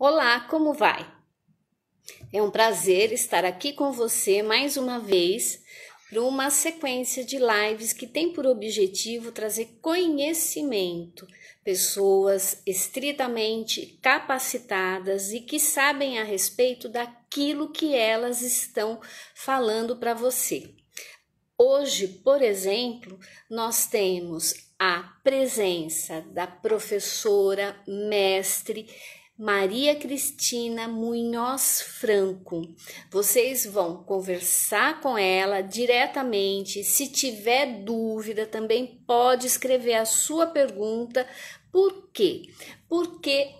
Olá, como vai? É um prazer estar aqui com você mais uma vez para uma sequência de lives que tem por objetivo trazer conhecimento, pessoas estritamente capacitadas e que sabem a respeito daquilo que elas estão falando para você. Hoje, por exemplo, nós temos a presença da professora mestre Maria Cristina Munhoz Franco. Vocês vão conversar com ela diretamente. Se tiver dúvida, também pode escrever a sua pergunta. Por quê? Porque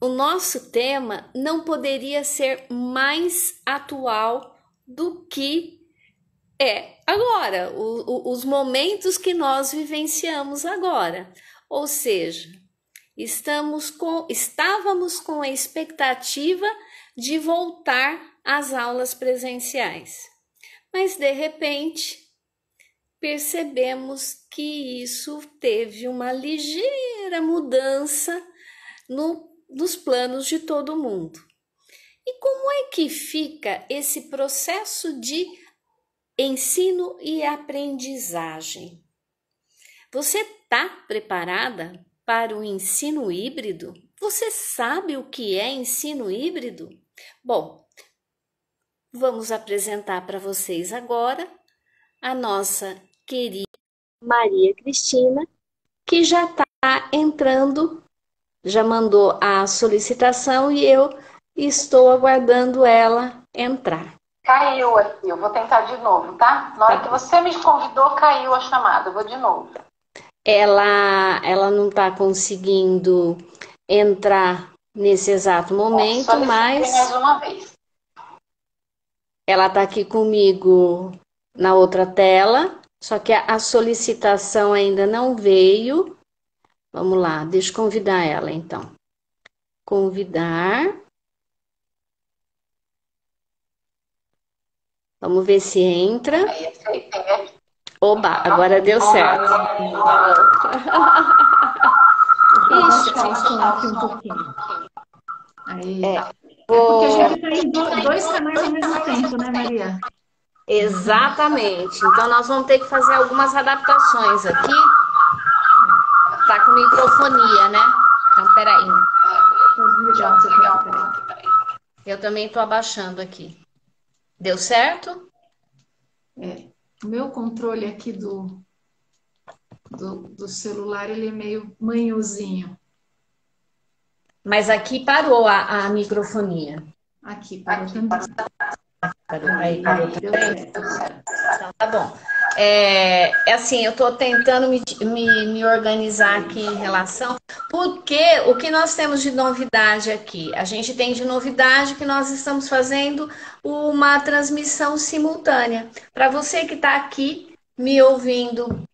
o nosso tema não poderia ser mais atual do que é agora, os momentos que nós vivenciamos agora. Ou seja, estávamos com a expectativa de voltar às aulas presenciais, mas de repente percebemos que isso teve uma ligeira mudança nos planos de todo mundo. E como é que fica esse processo de ensino e aprendizagem? Você está preparada para o ensino híbrido? Você sabe o que é ensino híbrido? Bom, vamos apresentar para vocês agora a nossa querida Maria Cristina, que já está entrando, já mandou a solicitação e eu estou aguardando ela entrar. Caiu aqui, eu vou tentar de novo, tá? Na hora que você me convidou, caiu a chamada, eu vou de novo. Ela não está conseguindo entrar nesse exato momento, mas mais uma vez. Ela está aqui comigo na outra tela, só que a solicitação ainda não veio. Vamos lá, deixa eu convidar ela então. Convidar. Vamos ver se entra. Aí, aceitei. Oba, agora deu certo. Aqui um pouquinho. Aí. Porque a gente está em dois canais ao mesmo tempo, né, Maria? Exatamente. Então, nós vamos ter que fazer algumas adaptações aqui. Tá com microfonia, né? Então, peraí. Eu também tô abaixando aqui. Deu certo? O meu controle aqui do celular, ele é meio manhozinho. Mas aqui parou a microfonia. Aqui, parou também. Parou também. Então, tá bom. Assim, eu estou tentando me organizar aqui em relação, porque o que nós temos de novidade aqui? A gente tem de novidade que nós estamos fazendo uma transmissão simultânea. Para você que está aqui me ouvindo,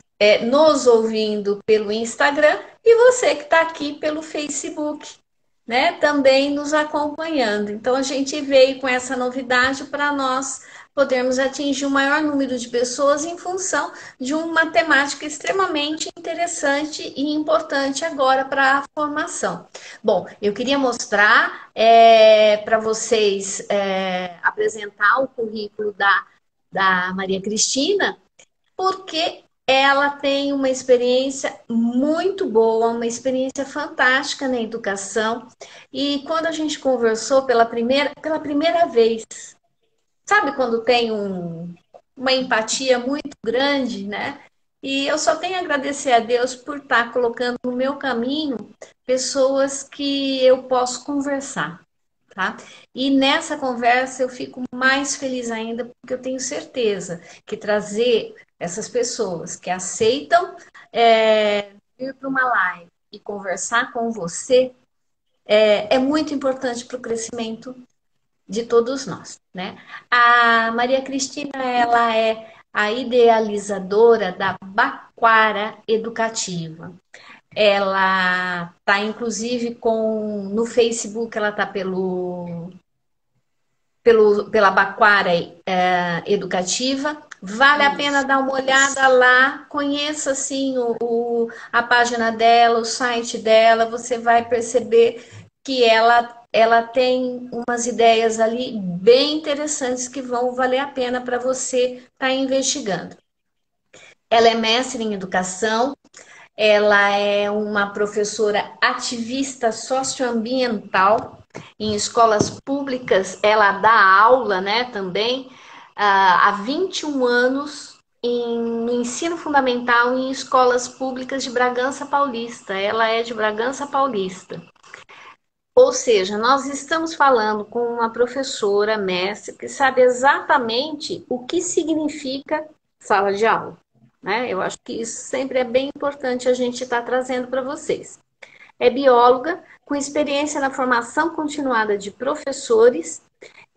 nos ouvindo pelo Instagram, e você que está aqui pelo Facebook, né, também nos acompanhando. Então, a gente veio com essa novidade para nós podermos atingir o maior número de pessoas em função de uma temática extremamente interessante e importante agora para a formação. Bom, eu queria mostrar para vocês, apresentar o currículo da Maria Cristina, porque ela tem uma experiência muito boa, uma experiência fantástica na educação. E quando a gente conversou pela primeira vez, sabe quando tem uma empatia muito grande, né? E eu só tenho a agradecer a Deus por estar colocando no meu caminho pessoas que eu posso conversar, tá? E nessa conversa eu fico mais feliz ainda, porque eu tenho certeza que trazer essas pessoas que aceitam vir para uma live e conversar com você é muito importante para o crescimento de todos nós, né? A Maria Cristina, ela é a idealizadora da Baquara Educativa. Ela está, inclusive, no Facebook, ela está pela Baquara Educativa. Vale a pena dar uma olhada lá, conheça assim a página dela, o site dela, você vai perceber que ela tem umas ideias ali bem interessantes que vão valer a pena para você estar investigando. Ela é mestre em educação, ela é uma professora ativista socioambiental em escolas públicas, ela dá aula, né, também, há 21 anos no ensino fundamental em escolas públicas de Bragança Paulista. Ela é de Bragança Paulista. Ou seja, nós estamos falando com uma professora, mestre, que sabe exatamente o que significa sala de aula, né? Eu acho que isso sempre é bem importante a gente estar trazendo para vocês. É bióloga, com experiência na formação continuada de professores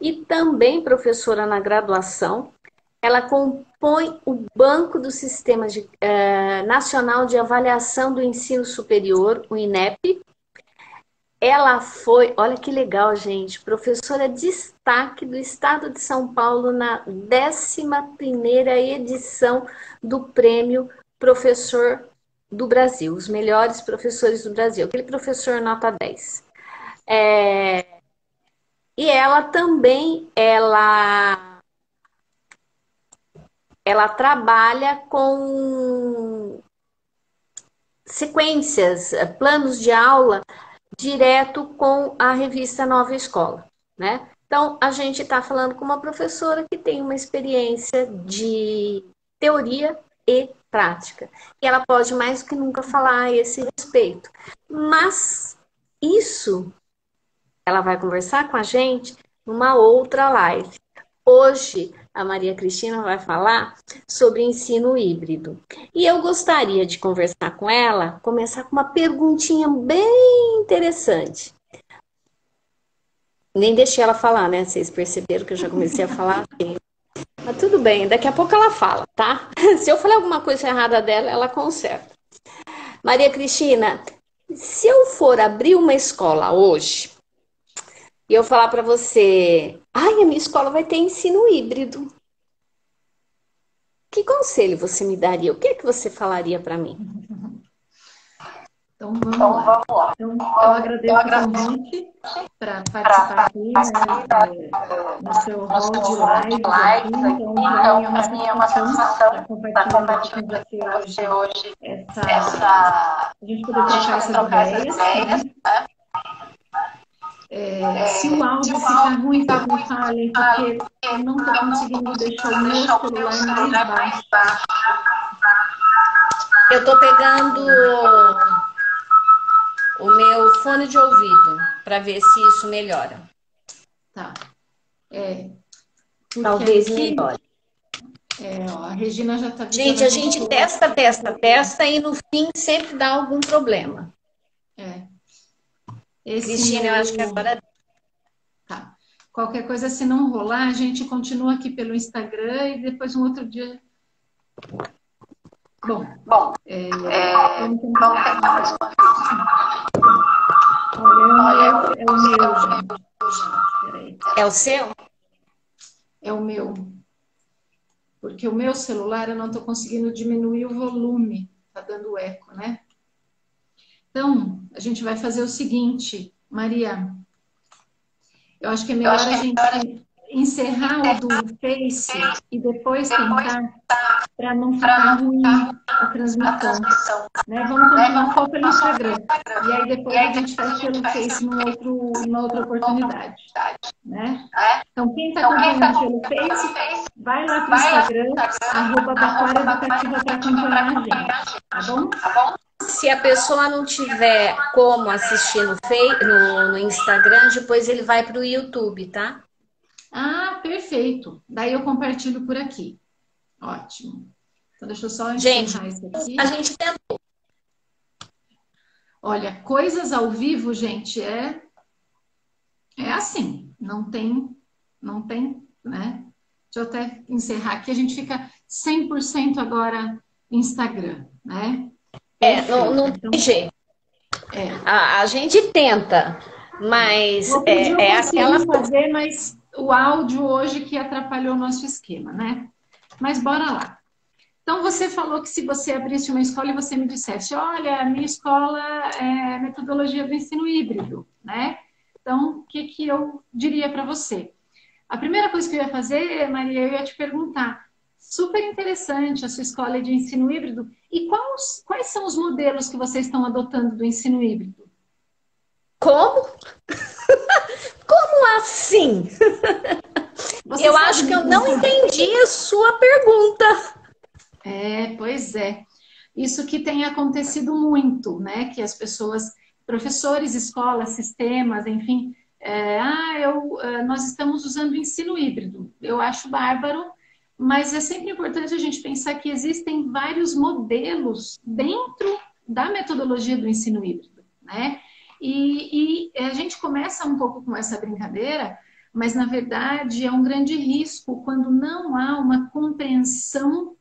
e também professora na graduação. Ela compõe o banco do Sistema Nacional de Avaliação do Ensino Superior, o INEP. Ela foi, olha que legal, gente, professora destaque do Estado de São Paulo na 11ª edição do Prêmio Professor do Brasil, os melhores professores do Brasil, aquele professor nota 10. E ela também, ela trabalha com sequências, planos de aula direto com a revista Nova Escola, né? Então, a gente está falando com uma professora que tem uma experiência de teoria e prática. E ela pode mais do que nunca falar a esse respeito. Mas isso ela vai conversar com a gente numa outra live. Hoje, a Maria Cristina vai falar sobre ensino híbrido. E eu gostaria de conversar com ela, começar com uma perguntinha bem interessante. Nem deixei ela falar, né? Vocês perceberam que eu já comecei a falar? Mas tudo bem, daqui a pouco ela fala, tá? Se eu falar alguma coisa errada dela, ela conserta. Maria Cristina, se eu for abrir uma escola hoje, e eu falar para você, ai, a minha escola vai ter ensino híbrido. Que conselho você me daria? O que é que você falaria para mim? Então, vamos lá. Então, eu agradeço o convite para participar aqui, né, no seu hall de live. Então, para mim é uma satisfação estar compartilhando com você hoje a gente poder trocar essas ideias, né? Se o áudio ficar ruim, me falem, porque eu não estou conseguindo deixar o meu celular mais baixo. Eu estou pegando o meu fone de ouvido para ver se isso melhora. Tá. Talvez melhore. A Regina já está... Gente, a gente testa e no fim sempre dá algum problema. Cristina, eu acho que agora... Tá. Qualquer coisa, se não rolar, a gente continua aqui pelo Instagram e depois um outro dia... Bom, vamos tentar mais uma vez. Olha, é o meu, gente. Peraí. É o seu? É o meu. Porque o meu celular eu não estou conseguindo diminuir o volume. Está dando eco, né? Então, a gente vai fazer o seguinte, Maria. Eu acho que é melhor a gente encerrar o do Face e depois tentar, para não ficar ruim a transmissão. Né? Vamos continuar só pelo Instagram. E aí depois a gente faz pelo Face numa outra oportunidade. Né? Então, quem está acompanhando pelo Face, vai lá para o Instagram, @Taquara Educativa, para acompanhar a gente. Tá bom? Se a pessoa não tiver como assistir no Instagram, depois ele vai para o YouTube, tá? Ah, perfeito. Daí eu compartilho por aqui. Ótimo. Então, deixa eu só encerrar isso aqui. A gente tentou. Olha, coisas ao vivo, gente, é assim. Não tem, né? Deixa eu até encerrar aqui. A gente fica 100% agora Instagram, né? Não tem jeito. A gente tenta, mas aquela fazer, mas o áudio hoje que atrapalhou o nosso esquema, né? Mas bora lá. Então, você falou que se você abrisse uma escola e você me dissesse, olha, a minha escola é metodologia do ensino híbrido, né? Então, o que que eu diria para você? A primeira coisa que eu ia fazer, Maria, eu ia te perguntar, super interessante a sua escola de ensino híbrido, e quais são os modelos que vocês estão adotando do ensino híbrido? Como? Como assim? Você Eu sabe acho que me eu não contar? entendi a sua pergunta. Pois é. Isso que tem acontecido muito, né? Que as pessoas, professores, escolas, sistemas, enfim, nós estamos usando o ensino híbrido. Eu acho bárbaro, mas é sempre importante a gente pensar que existem vários modelos dentro da metodologia do ensino híbrido, né? E a gente começa um pouco com essa brincadeira, mas na verdade é um grande risco quando não há uma compreensão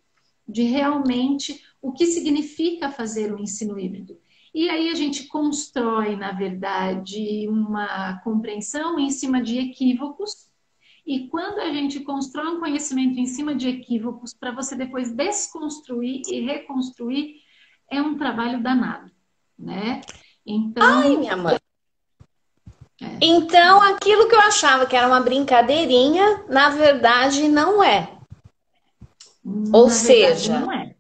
de realmente o que significa fazer o ensino híbrido. E aí a gente constrói, na verdade, uma compreensão em cima de equívocos. E quando a gente constrói um conhecimento em cima de equívocos, para você depois desconstruir e reconstruir, é um trabalho danado, né? Ai, Então, minha mãe. Então, aquilo que eu achava que era uma brincadeirinha, na verdade, não é. Ou na verdade, seja, não é.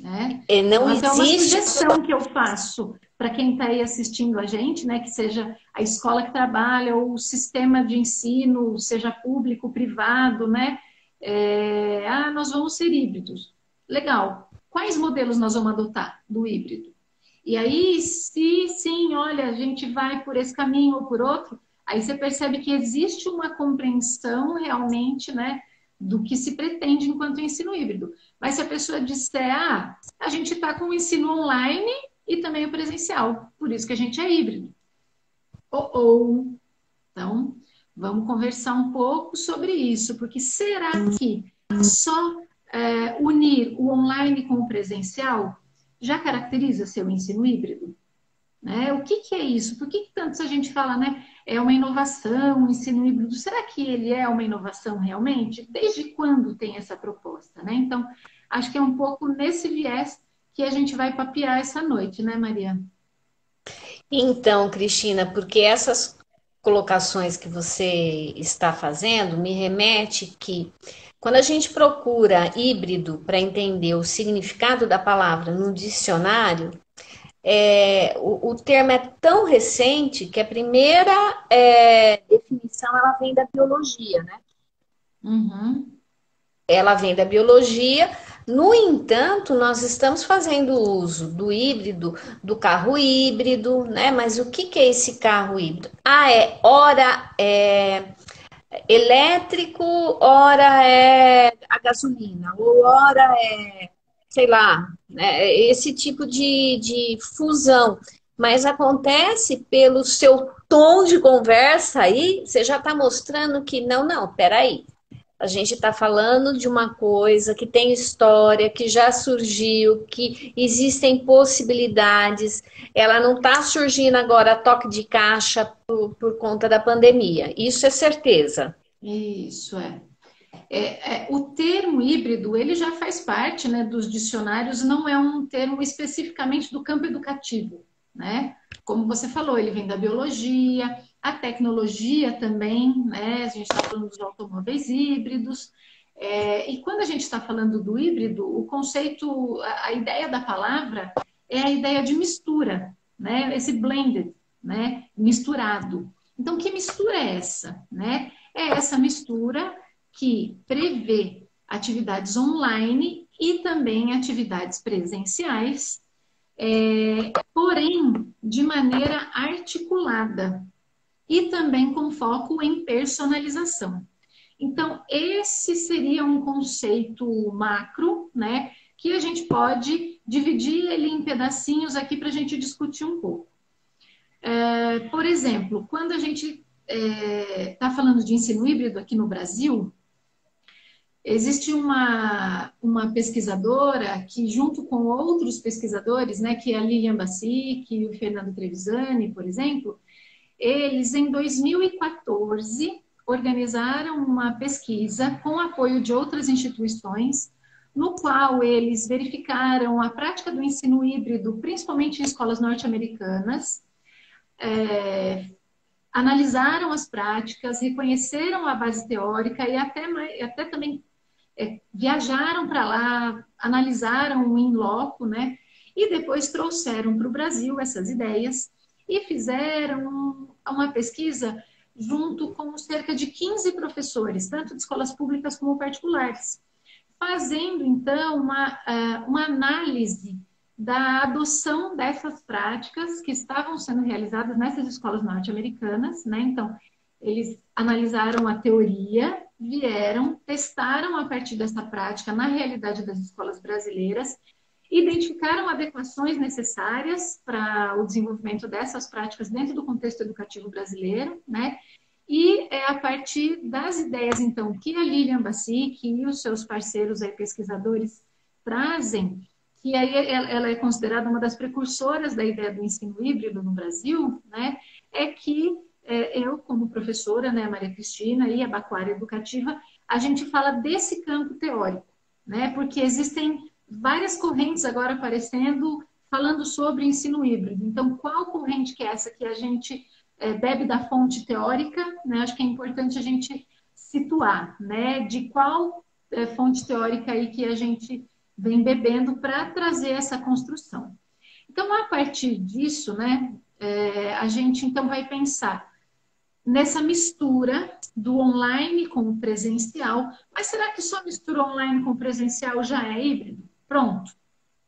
Né? não Então, até uma existe. sugestão que eu faço para quem está aí assistindo a gente, né, que seja a escola que trabalha ou o sistema de ensino, seja público, privado, né? Nós vamos ser híbridos. Legal. Quais modelos nós vamos adotar do híbrido? E aí, se sim, olha, a gente vai por esse caminho ou por outro, aí você percebe que existe uma compreensão realmente, né, do que se pretende enquanto ensino híbrido. Mas se a pessoa disser, a gente está com o ensino online e também o presencial, por isso que a gente é híbrido. Então, vamos conversar um pouco sobre isso, porque será que só unir o online com o presencial já caracteriza seu ensino híbrido? Né? O que, que é isso? Por que, que tanto a gente fala, né? É uma inovação, um ensino híbrido. Será que ele é uma inovação realmente? Desde quando tem essa proposta, né? Então, acho que é um pouco nesse viés que a gente vai papear essa noite, né, Maria? Então, Cristina, porque essas colocações que você está fazendo me remete que quando a gente procura híbrido para entender o significado da palavra no dicionário, o termo é tão recente que a primeira definição ela vem da biologia, né? Uhum. Ela vem da biologia. No entanto, nós estamos fazendo uso do híbrido, do carro híbrido, né? Mas o que é esse carro híbrido? Ora é elétrico, ora é a gasolina, ou ora é, sei lá, né? Esse tipo de fusão. Mas acontece pelo seu tom de conversa aí, você já está mostrando que não, peraí. A gente está falando de uma coisa que tem história, que já surgiu, que existem possibilidades. Ela não está surgindo agora a toque de caixa por conta da pandemia. Isso é certeza. Isso o termo híbrido, ele já faz parte, né, dos dicionários, não é um termo especificamente do campo educativo, né? Como você falou, ele vem da biologia, a tecnologia também, né? A gente está falando dos automóveis híbridos. E quando a gente está falando do híbrido, o conceito, a ideia da palavra é a ideia de mistura, né? Esse blended, né? Misturado. Então, que mistura é essa, né? É essa mistura que prevê atividades online e também atividades presenciais, porém de maneira articulada e também com foco em personalização. Então, esse seria um conceito macro, né, que a gente pode dividir ele em pedacinhos aqui para a gente discutir um pouco. Por exemplo, quando a gente está falando de ensino híbrido aqui no Brasil, existe uma pesquisadora que, junto com outros pesquisadores, né, que é a Lilian Bassic e o Fernando Trevisani, por exemplo, eles, em 2014, organizaram uma pesquisa com apoio de outras instituições, no qual eles verificaram a prática do ensino híbrido, principalmente em escolas norte-americanas, analisaram as práticas, reconheceram a base teórica e até também viajaram para lá, analisaram o in loco, né? E depois trouxeram para o Brasil essas ideias e fizeram uma pesquisa junto com cerca de 15 professores, tanto de escolas públicas como particulares, fazendo, então, uma análise da adoção dessas práticas que estavam sendo realizadas nessas escolas norte-americanas, né? Então, eles analisaram a teoria, vieram, testaram a partir dessa prática na realidade das escolas brasileiras, identificaram adequações necessárias para o desenvolvimento dessas práticas dentro do contexto educativo brasileiro, né? E é a partir das ideias, então, que a Lilian Bassic e os seus parceiros aí, pesquisadores trazem, que aí ela é considerada uma das precursoras da ideia do ensino híbrido no Brasil, né? É que eu, como professora, né, Maria Cristina, e a Bacoara Educativa, a gente fala desse campo teórico, né? Porque existem várias correntes agora aparecendo falando sobre ensino híbrido. Então, qual corrente que é essa que a gente bebe da fonte teórica, né? Acho que é importante a gente situar, né? De qual fonte teórica aí que a gente vem bebendo para trazer essa construção. Então, a partir disso, né? A gente então vai pensar nessa mistura do online com o presencial. Mas será que só mistura online com presencial já é híbrido? Pronto,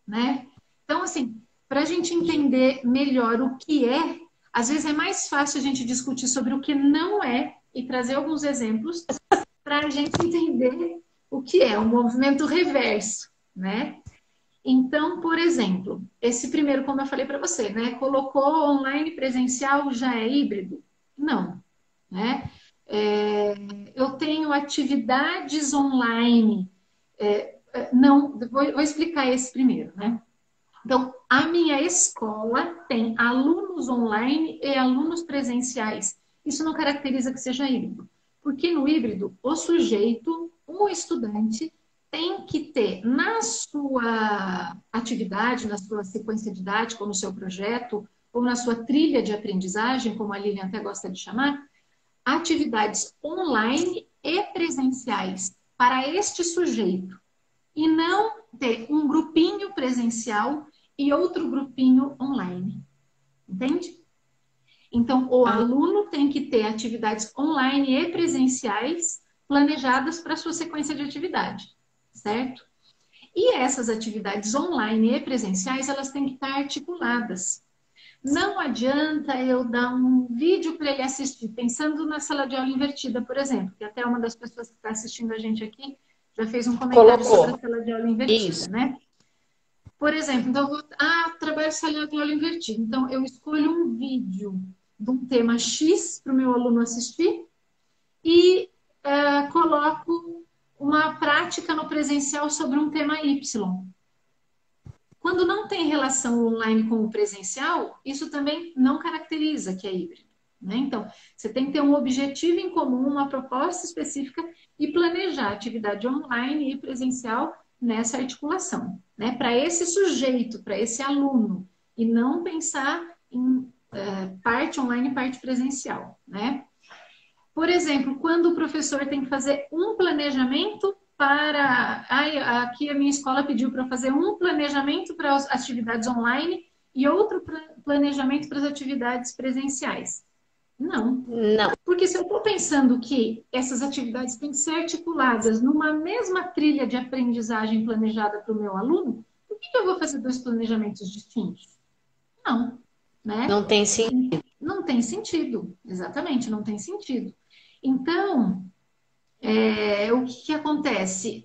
né? Então, assim, para a gente entender melhor o que é, às vezes é mais fácil a gente discutir sobre o que não é e trazer alguns exemplos para a gente entender o que é o movimento reverso, né? Então, por exemplo, esse primeiro, como eu falei para você, né? Colocou online presencial já é híbrido? Não, né? Eu tenho atividades online. Não, vou explicar esse primeiro, né? Então, a minha escola tem alunos online e alunos presenciais. Isso não caracteriza que seja híbrido, porque no híbrido, o sujeito, o estudante, tem que ter na sua atividade, na sua sequência didática, ou no seu projeto, ou na sua trilha de aprendizagem, como a Lilian até gosta de chamar, atividades online e presenciais para este sujeito. E não ter um grupinho presencial e outro grupinho online. Entende? Então, o aluno tem que ter atividades online e presenciais planejadas para a sua sequência de atividade, certo? E essas atividades online e presenciais, elas têm que estar articuladas. Não adianta eu dar um vídeo para ele assistir, pensando na sala de aula invertida, por exemplo, que até uma das pessoas que está assistindo a gente aqui já fez um comentário sobre a sala de aula invertida, isso, né? Por exemplo, então, trabalho sala de aula invertida. Então, eu escolho um vídeo de um tema X para o meu aluno assistir e coloco uma prática no presencial sobre um tema Y. Quando não tem relação online com o presencial, isso também não caracteriza que é híbrido, né? Então, você tem que ter um objetivo em comum, uma proposta específica e planejar atividade online e presencial nessa articulação, né? Para esse sujeito, para esse aluno, e não pensar em parte online e parte presencial, né? Por exemplo, quando o professor tem que fazer um planejamento para... aqui a minha escola pediu para fazer um planejamento para as atividades online e outro planejamento para as atividades presenciais. Não. Porque se eu estou pensando que essas atividades têm que ser articuladas numa mesma trilha de aprendizagem planejada para o meu aluno, por que eu vou fazer dois planejamentos distintos? Não. Né? Não tem sentido. Não tem sentido. Exatamente, não tem sentido. Então, o que acontece?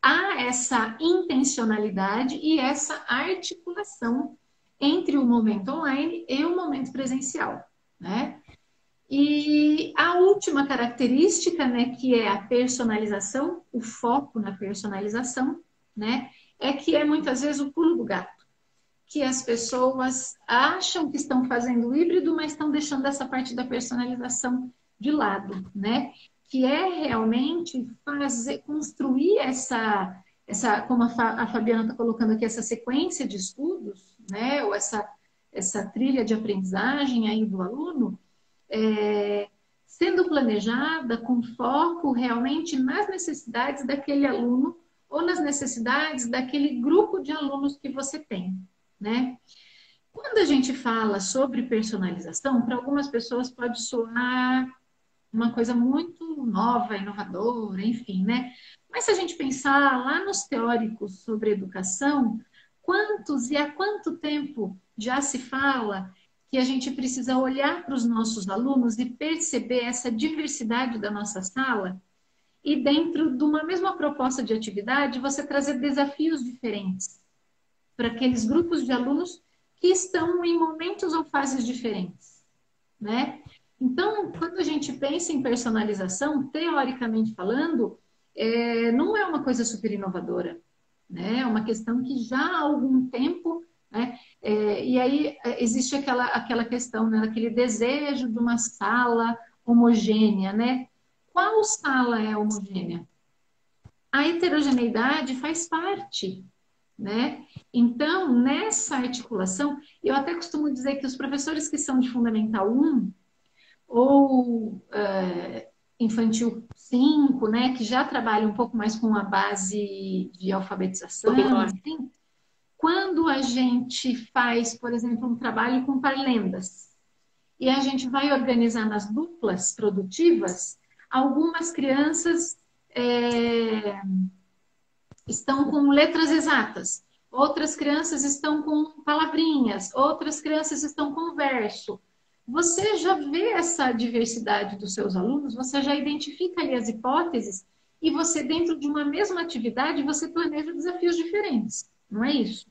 Há essa intencionalidade e essa articulação entre o momento online e o momento presencial, né? E a última característica, né, que é a personalização, o foco na personalização, né, é que é muitas vezes o pulo do gato, que as pessoas acham que estão fazendo híbrido, mas estão deixando essa parte da personalização de lado, né? Que é realmente construir como a Fabiana está colocando aqui, essa sequência de estudos, né, ou essa trilha de aprendizagem aí do aluno, sendo planejada com foco realmente nas necessidades daquele aluno ou nas necessidades daquele grupo de alunos que você tem, né? Quando a gente fala sobre personalização, para algumas pessoas pode soar uma coisa muito nova, inovadora, enfim, né? Mas se a gente pensar lá nos teóricos sobre educação, quantos e há quanto tempo já se fala que a gente precisa olhar para os nossos alunos e perceber essa diversidade da nossa sala e dentro de uma mesma proposta de atividade você trazer desafios diferentes para aqueles grupos de alunos que estão em momentos ou fases diferentes, né? Então, quando a gente pensa em personalização, teoricamente falando, não é uma coisa super inovadora, né? É uma questão que já há algum tempo, né? E aí existe aquela questão, né? Aquele desejo de uma sala homogênea, né? Qual sala é homogênea? A heterogeneidade faz parte, né? Então, nessa articulação, eu até costumo dizer que os professores que são de Fundamental 1 ou Infantil 5, né, que já trabalham um pouco mais com a base de alfabetização, assim, quando a gente faz, por exemplo, um trabalho com parlendas e a gente vai organizar nas duplas produtivas, algumas crianças estão com letras exatas, outras crianças estão com palavrinhas, outras crianças estão com verso. Você já vê essa diversidade dos seus alunos, você já identifica ali as hipóteses e você, dentro de uma mesma atividade, você planeja desafios diferentes, não é isso?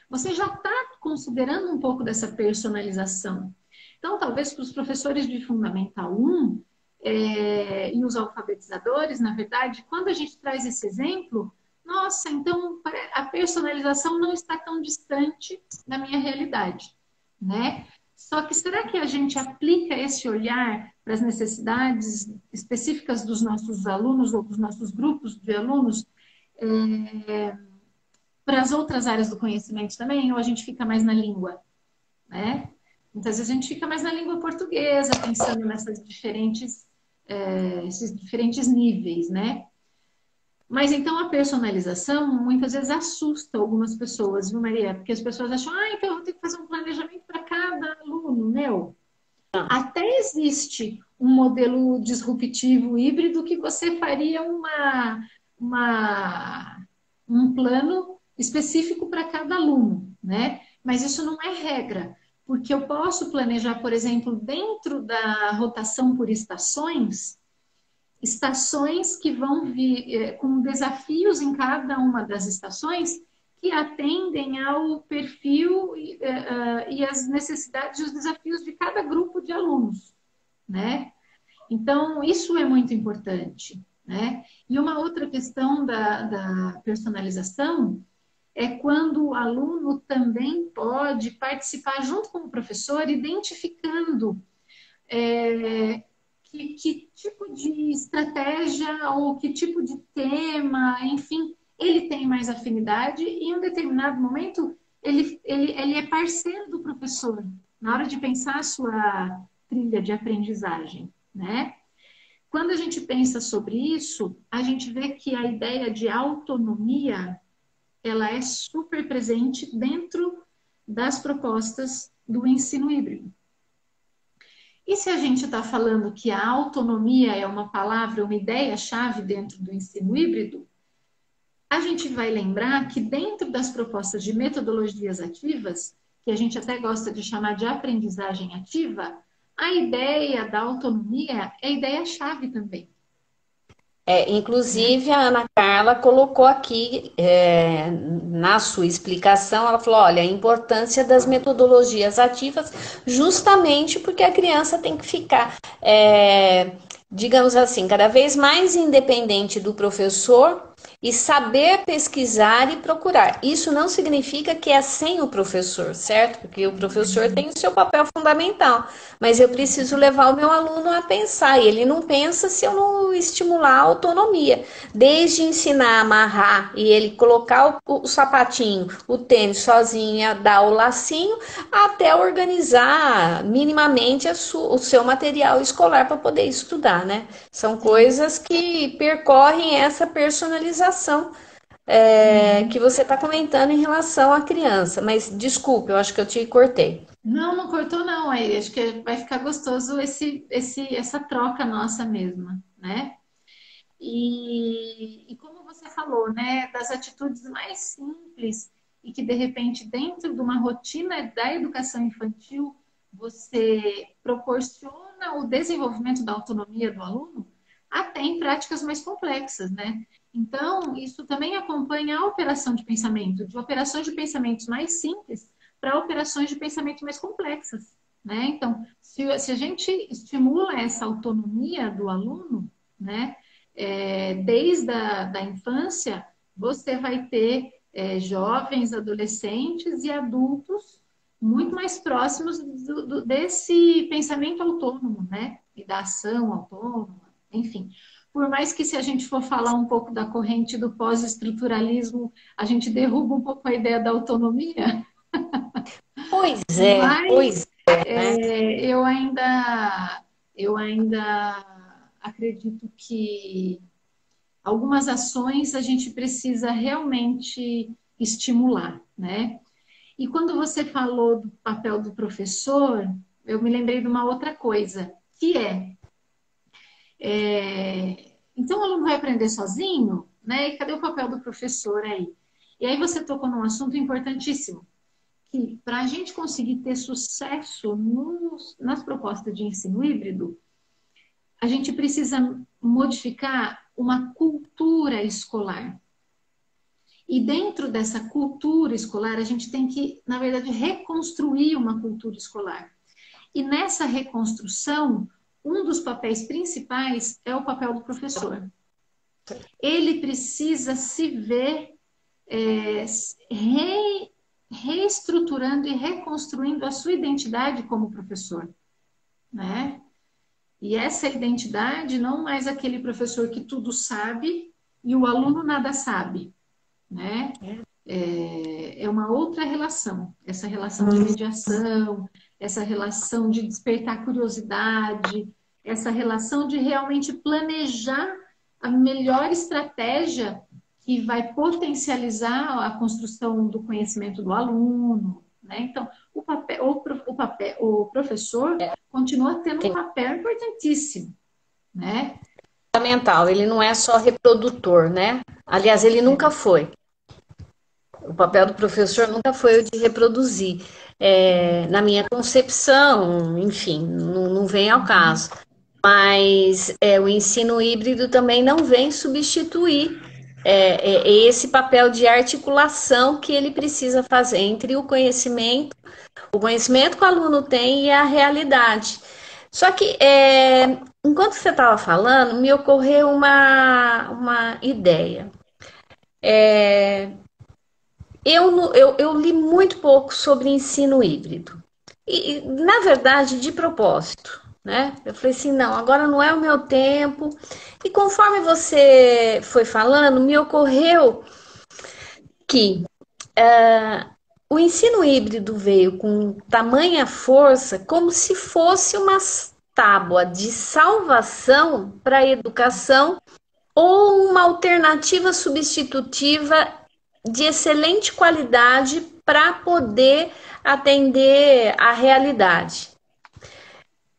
Você já está considerando um pouco dessa personalização. Então, talvez para os professores de Fundamental 1 e os alfabetizadores, na verdade, quando a gente traz esse exemplo, nossa, então a personalização não está tão distante da minha realidade, né? Só que será que a gente aplica esse olhar para as necessidades específicas dos nossos alunos ou dos nossos grupos de alunos para as outras áreas do conhecimento também? Ou a gente fica mais na língua, né? Muitas vezes a gente fica mais na língua portuguesa, pensando esses diferentes níveis, né? Mas então a personalização muitas vezes assusta algumas pessoas, viu, Maria? Porque as pessoas acham, então eu vou ter que fazer um planejamento para cada aluno, meu. Até existe um modelo disruptivo híbrido que você faria um plano específico para cada aluno, né? Mas isso não é regra, porque eu posso planejar, por exemplo, dentro da rotação por estações que vão vir com desafios em cada uma das estações que atendem ao perfil e as necessidades e os desafios de cada grupo de alunos, né? Então, isso é muito importante, né? E uma outra questão da personalização é quando o aluno também pode participar junto com o professor, identificando que tipo de estratégia ou que tipo de tema, enfim, ele tem mais afinidade e em um determinado momento ele é parceiro do professor na hora de pensar a sua trilha de aprendizagem, né? Quando a gente pensa sobre isso, a gente vê que a ideia de autonomia ela é super presente dentro das propostas do ensino híbrido. E se a gente está falando que a autonomia é uma palavra, uma ideia-chave dentro do ensino híbrido, a gente vai lembrar que dentro das propostas de metodologias ativas, que a gente até gosta de chamar de aprendizagem ativa, a ideia da autonomia é ideia-chave também. Inclusive, a Ana Carla colocou aqui, na sua explicação, ela falou, olha, a importância das metodologias ativas, justamente porque a criança tem que ficar, digamos assim, cada vez mais independente do professor e saber pesquisar e procurar. Isso não significa que é sem o professor, certo? Porque o professor tem o seu papel fundamental, mas eu preciso levar o meu aluno a pensar, e ele não pensa se eu não estimular a autonomia. Desde ensinar a amarrar e ele colocar o sapatinho, o tênis sozinho, dar o lacinho, até organizar minimamente o seu material escolar para poder estudar, né? São coisas que percorrem essa personalização que você está comentando em relação à criança. Mas desculpe, eu acho que eu te cortei. Não, não cortou não, aí acho que vai ficar gostoso essa troca nossa mesma, né? E como você falou, né, das atitudes mais simples e que de repente dentro de uma rotina da educação infantil você proporciona o desenvolvimento da autonomia do aluno, até em práticas mais complexas, né? Então, isso também acompanha a operação de pensamento, de operações de pensamentos mais simples para operações de pensamento mais complexas, né? Então, se a gente estimula essa autonomia do aluno, né, desde da infância, você vai ter jovens, adolescentes e adultos muito mais próximos desse pensamento autônomo, né? E da ação autônoma, enfim. Por mais que se a gente for falar um pouco da corrente do pós-estruturalismo, a gente derruba um pouco a ideia da autonomia. Pois é, Mas eu ainda acredito que algumas ações a gente precisa realmente estimular, né? E quando você falou do papel do professor, eu me lembrei de uma outra coisa, que então o aluno vai aprender sozinho, né? E cadê o papel do professor aí? E aí você tocou num assunto importantíssimo, que para a gente conseguir ter sucesso nas propostas de ensino híbrido, a gente precisa modificar uma cultura escolar. E dentro dessa cultura escolar, a gente tem que, na verdade, reconstruir uma cultura escolar. E nessa reconstrução, um dos papéis principais é o papel do professor. Ele precisa se ver reestruturando e reconstruindo a sua identidade como professor, né? E essa identidade não mais aquele professor que tudo sabe e o aluno nada sabe, né? É uma outra relação, essa relação de mediação, essa relação de despertar curiosidade, essa relação de realmente planejar a melhor estratégia que vai potencializar a construção do conhecimento do aluno, né? Então, o professor continua tendo um papel importantíssimo, né? Fundamental, ele não é só reprodutor, né? Aliás, ele nunca foi. O papel do professor nunca foi o de reproduzir. Na minha concepção, enfim, não vem ao caso. Mas o ensino híbrido também não vem substituir esse papel de articulação que ele precisa fazer entre o conhecimento que o aluno tem e a realidade. Só que, enquanto você estava falando, me ocorreu uma ideia. Eu li muito pouco sobre ensino híbrido. E, na verdade, de propósito, né? Eu falei assim, não, agora não é o meu tempo. E conforme você foi falando, me ocorreu que o ensino híbrido veio com tamanha força como se fosse uma tábua de salvação para a educação ou uma alternativa substitutiva de excelente qualidade para poder atender à realidade.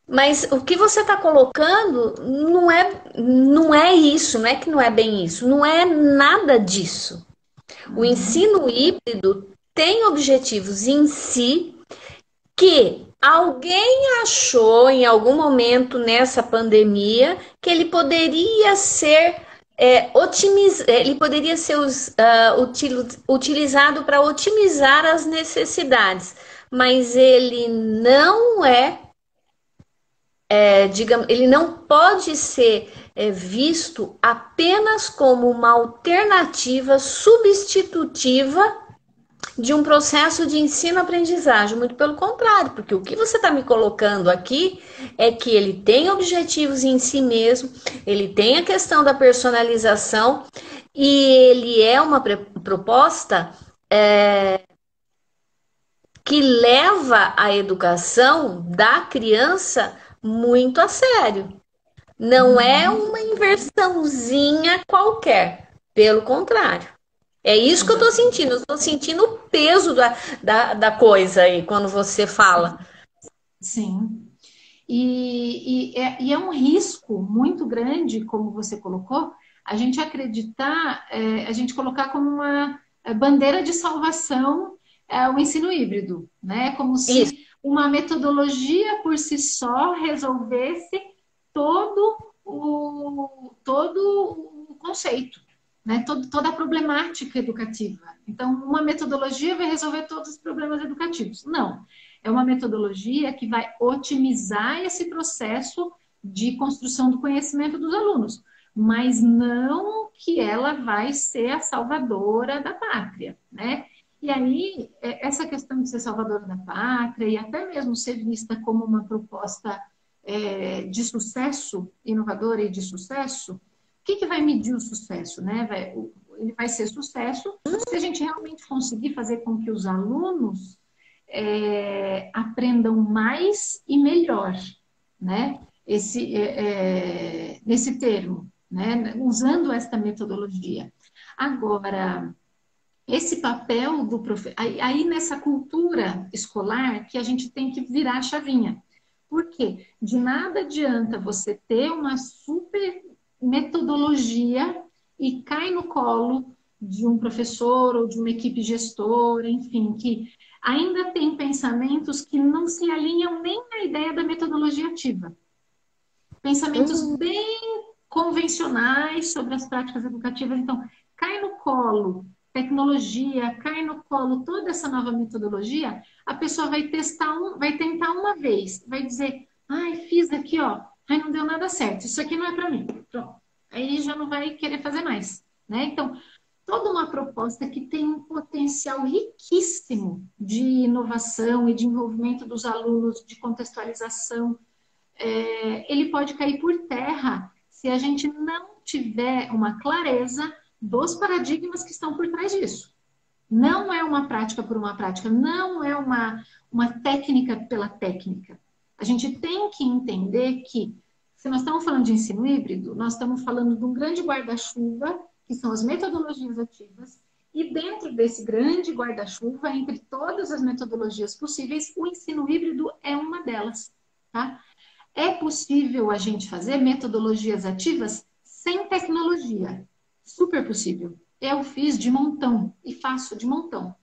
Mas o que você está colocando não é isso, não é que não é bem isso, não é nada disso. O ensino híbrido tem objetivos em si que alguém achou em algum momento nessa pandemia que ele poderia ser ele poderia ser utilizado para otimizar as necessidades, mas ele não é digamos, ele não pode ser visto apenas como uma alternativa substitutiva de um processo de ensino-aprendizagem, muito pelo contrário, porque o que você está me colocando aqui é que ele tem objetivos em si mesmo, ele tem a questão da personalização e ele é uma proposta que leva a educação da criança muito a sério. Não é uma inversãozinha qualquer, pelo contrário. É isso que eu tô sentindo. Eu tô sentindo o peso da coisa aí quando você fala. Sim. E é um risco muito grande, como você colocou, a gente acreditar, a gente colocar como uma bandeira de salvação o ensino híbrido, né? Como Isso. se uma metodologia por si só resolvesse todo o conceito, né? Toda a problemática educativa. Então, uma metodologia vai resolver todos os problemas educativos. Não. É uma metodologia que vai otimizar esse processo de construção do conhecimento dos alunos, mas não que ela vai ser a salvadora da pátria, né? E aí, essa questão de ser salvadora da pátria e até mesmo ser vista como uma proposta de sucesso, inovadora e de sucesso, o que vai medir o sucesso, né? Ele vai ser sucesso se a gente realmente conseguir fazer com que os alunos aprendam mais e melhor, né? Nesse termo, né? Usando esta metodologia. Agora, esse papel do professor, aí nessa cultura escolar que a gente tem que virar a chavinha. Por quê? De nada adianta você ter uma super metodologia e cai no colo de um professor ou de uma equipe gestora, enfim, que ainda tem pensamentos que não se alinham nem à ideia da metodologia ativa. Pensamentos bem convencionais sobre as práticas educativas. Então, cai no colo tecnologia, cai no colo toda essa nova metodologia, a pessoa vai vai tentar uma vez, vai dizer, ai, fiz aqui, ó, ai, não deu nada certo, isso aqui não é para mim. Pronto. Aí já não vai querer fazer mais, né? Então, toda uma proposta que tem um potencial riquíssimo de inovação e de envolvimento dos alunos, de contextualização, ele pode cair por terra se a gente não tiver uma clareza dos paradigmas que estão por trás disso. Não é uma prática por uma prática, não é uma técnica pela técnica. A gente tem que entender que, se nós estamos falando de ensino híbrido, nós estamos falando de um grande guarda-chuva, que são as metodologias ativas, e dentro desse grande guarda-chuva, entre todas as metodologias possíveis, o ensino híbrido é uma delas, tá? É possível a gente fazer metodologias ativas sem tecnologia. Super possível. Eu fiz de montão e faço de montão.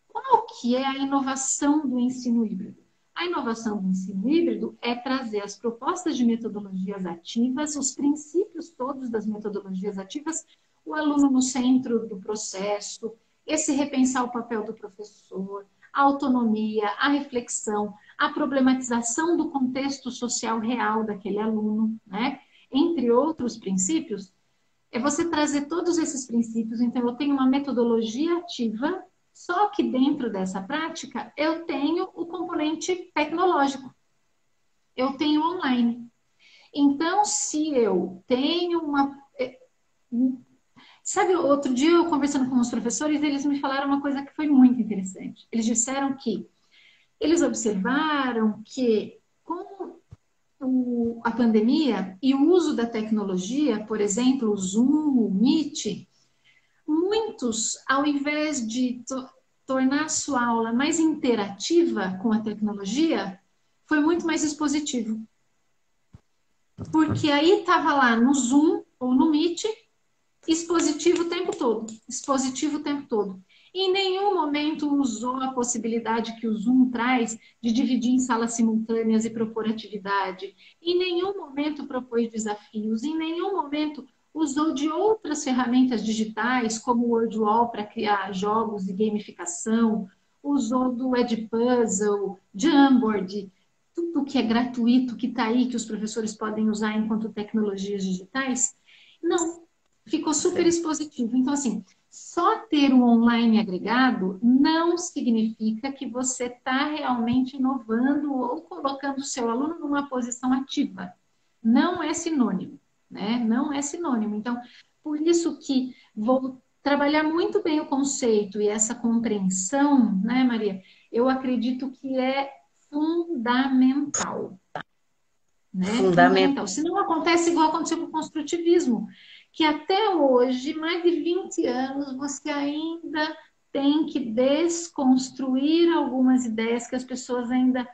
Qual que é a inovação do ensino híbrido? A inovação do ensino híbrido é trazer as propostas de metodologias ativas, os princípios todos das metodologias ativas, o aluno no centro do processo, esse repensar o papel do professor, a autonomia, a reflexão, a problematização do contexto social real daquele aluno, né? Entre outros princípios, é você trazer todos esses princípios. Então, eu tenho uma metodologia ativa, só que dentro dessa prática, eu tenho o componente tecnológico. Eu tenho online. Então, se eu tenho uma... Sabe, outro dia eu conversando com os professores, eles me falaram uma coisa que foi muito interessante. Eles disseram que eles observaram que com a pandemia e o uso da tecnologia, por exemplo, o Zoom, o Meet, muitos, ao invés de tornar a sua aula mais interativa com a tecnologia, foi muito mais expositivo. Porque aí estava lá no Zoom ou no Meet, expositivo o tempo todo, expositivo o tempo todo. Em nenhum momento usou a possibilidade que o Zoom traz de dividir em salas simultâneas e propor atividade. Em nenhum momento propôs desafios. Em nenhum momento usou de outras ferramentas digitais, como o WordWall para criar jogos e gamificação. Usou do Edpuzzle, Jamboard. tudo que é gratuito, que está aí, que os professores podem usar enquanto tecnologias digitais, não, ficou super expositivo. Então, assim, só ter o online agregado não significa que você está realmente inovando ou colocando o seu aluno numa posição ativa. Não é sinônimo, né? Não é sinônimo. Então, por isso que vou trabalhar muito bem o conceito e essa compreensão, né, Maria? Eu acredito que é fundamental, né? Fundamental. Fundamental. Se não acontece igual aconteceu com o construtivismo, que até hoje, mais de 20 anos, você ainda tem que desconstruir algumas ideias que as pessoas ainda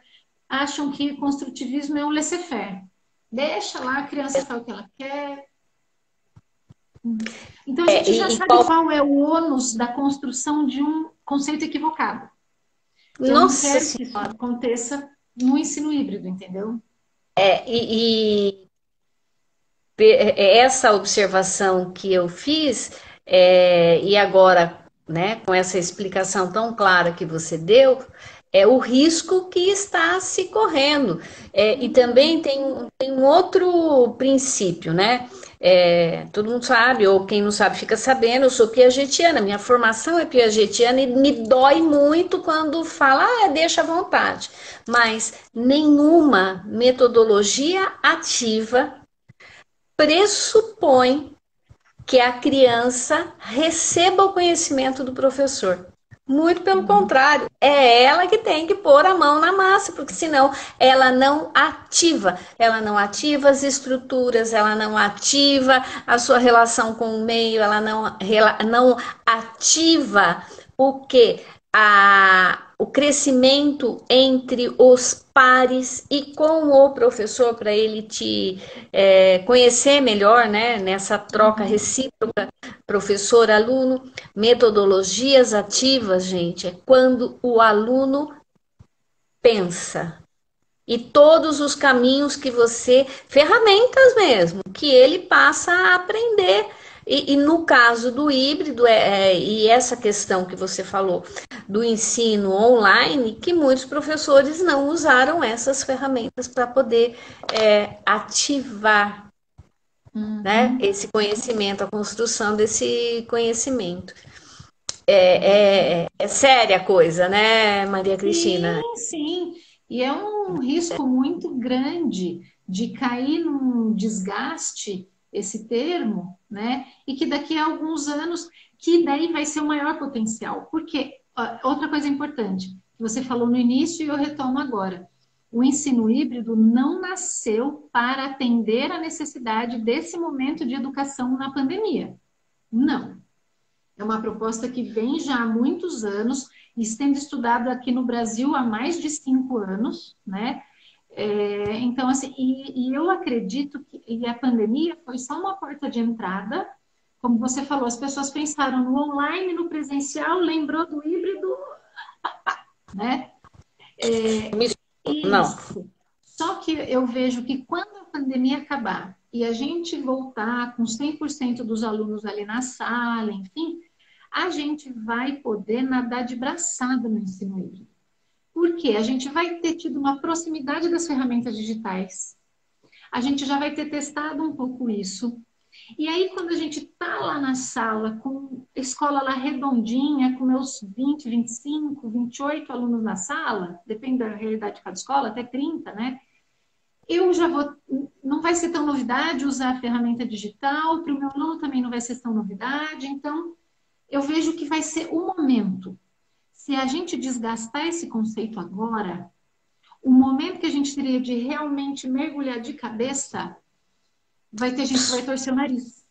acham que construtivismo é um laissez-faire. Deixa lá, a criança faz o que ela quer. Então a gente já sabe qual é o ônus da construção de um conceito equivocado. Que eu não Nossa quero que isso Senhora. aconteça no ensino híbrido, entendeu? Essa observação que eu fiz, e agora, né, com essa explicação tão clara que você deu, é o risco que está se correndo. E também tem um outro princípio, né? Todo mundo sabe, ou quem não sabe fica sabendo, eu sou piagetiana, minha formação é piagetiana e me dói muito quando fala, deixa à vontade. Mas nenhuma metodologia ativa pressupõe que a criança receba o conhecimento do professor. Muito pelo contrário, é ela que tem que pôr a mão na massa, porque senão ela não ativa as estruturas, ela não ativa a sua relação com o meio, ela não ativa o que? O crescimento entre os pares e com o professor para ele te conhecer melhor, né? Nessa troca recíproca, professor-aluno. Metodologias ativas, gente, é quando o aluno pensa. E todos os caminhos que ferramentas mesmo, que ele passa a aprender. E no caso do híbrido, e essa questão que você falou do ensino online, que muitos professores não usaram essas ferramentas para poder ativar, né, esse conhecimento, a construção desse conhecimento. É séria a coisa, né, Maria Cristina? Sim, sim. E é um risco muito grande de cair num desgaste, esse termo, né? E que daqui a alguns anos, que daí vai ser o maior potencial. Porque, outra coisa importante, que você falou no início e eu retomo agora. O ensino híbrido não nasceu para atender a necessidade desse momento de educação na pandemia. Não. É uma proposta que vem já há muitos anos e sendo estudada aqui no Brasil há mais de 5 anos, né? Então, assim, e eu acredito que a pandemia foi só uma porta de entrada. Como você falou, as pessoas pensaram no online, no presencial, lembrou do híbrido, né? Não. Isso. Só que eu vejo que quando a pandemia acabar e a gente voltar com 100% dos alunos ali na sala, enfim, a gente vai poder nadar de braçada no ensino híbrido. Por quê? A gente vai ter tido uma proximidade das ferramentas digitais. A gente já vai ter testado um pouco isso. E aí, quando a gente está lá na sala, com a escola lá redondinha, com meus 20, 25, 28 alunos na sala, depende da realidade de cada escola, até 30, né? Eu já vou... Não vai ser tão novidade usar a ferramenta digital, para o meu aluno também não vai ser tão novidade. Então, eu vejo que vai ser o momento. Se a gente desgastar esse conceito agora, o momento que a gente teria de realmente mergulhar de cabeça, vai ter gente que vai torcer o nariz.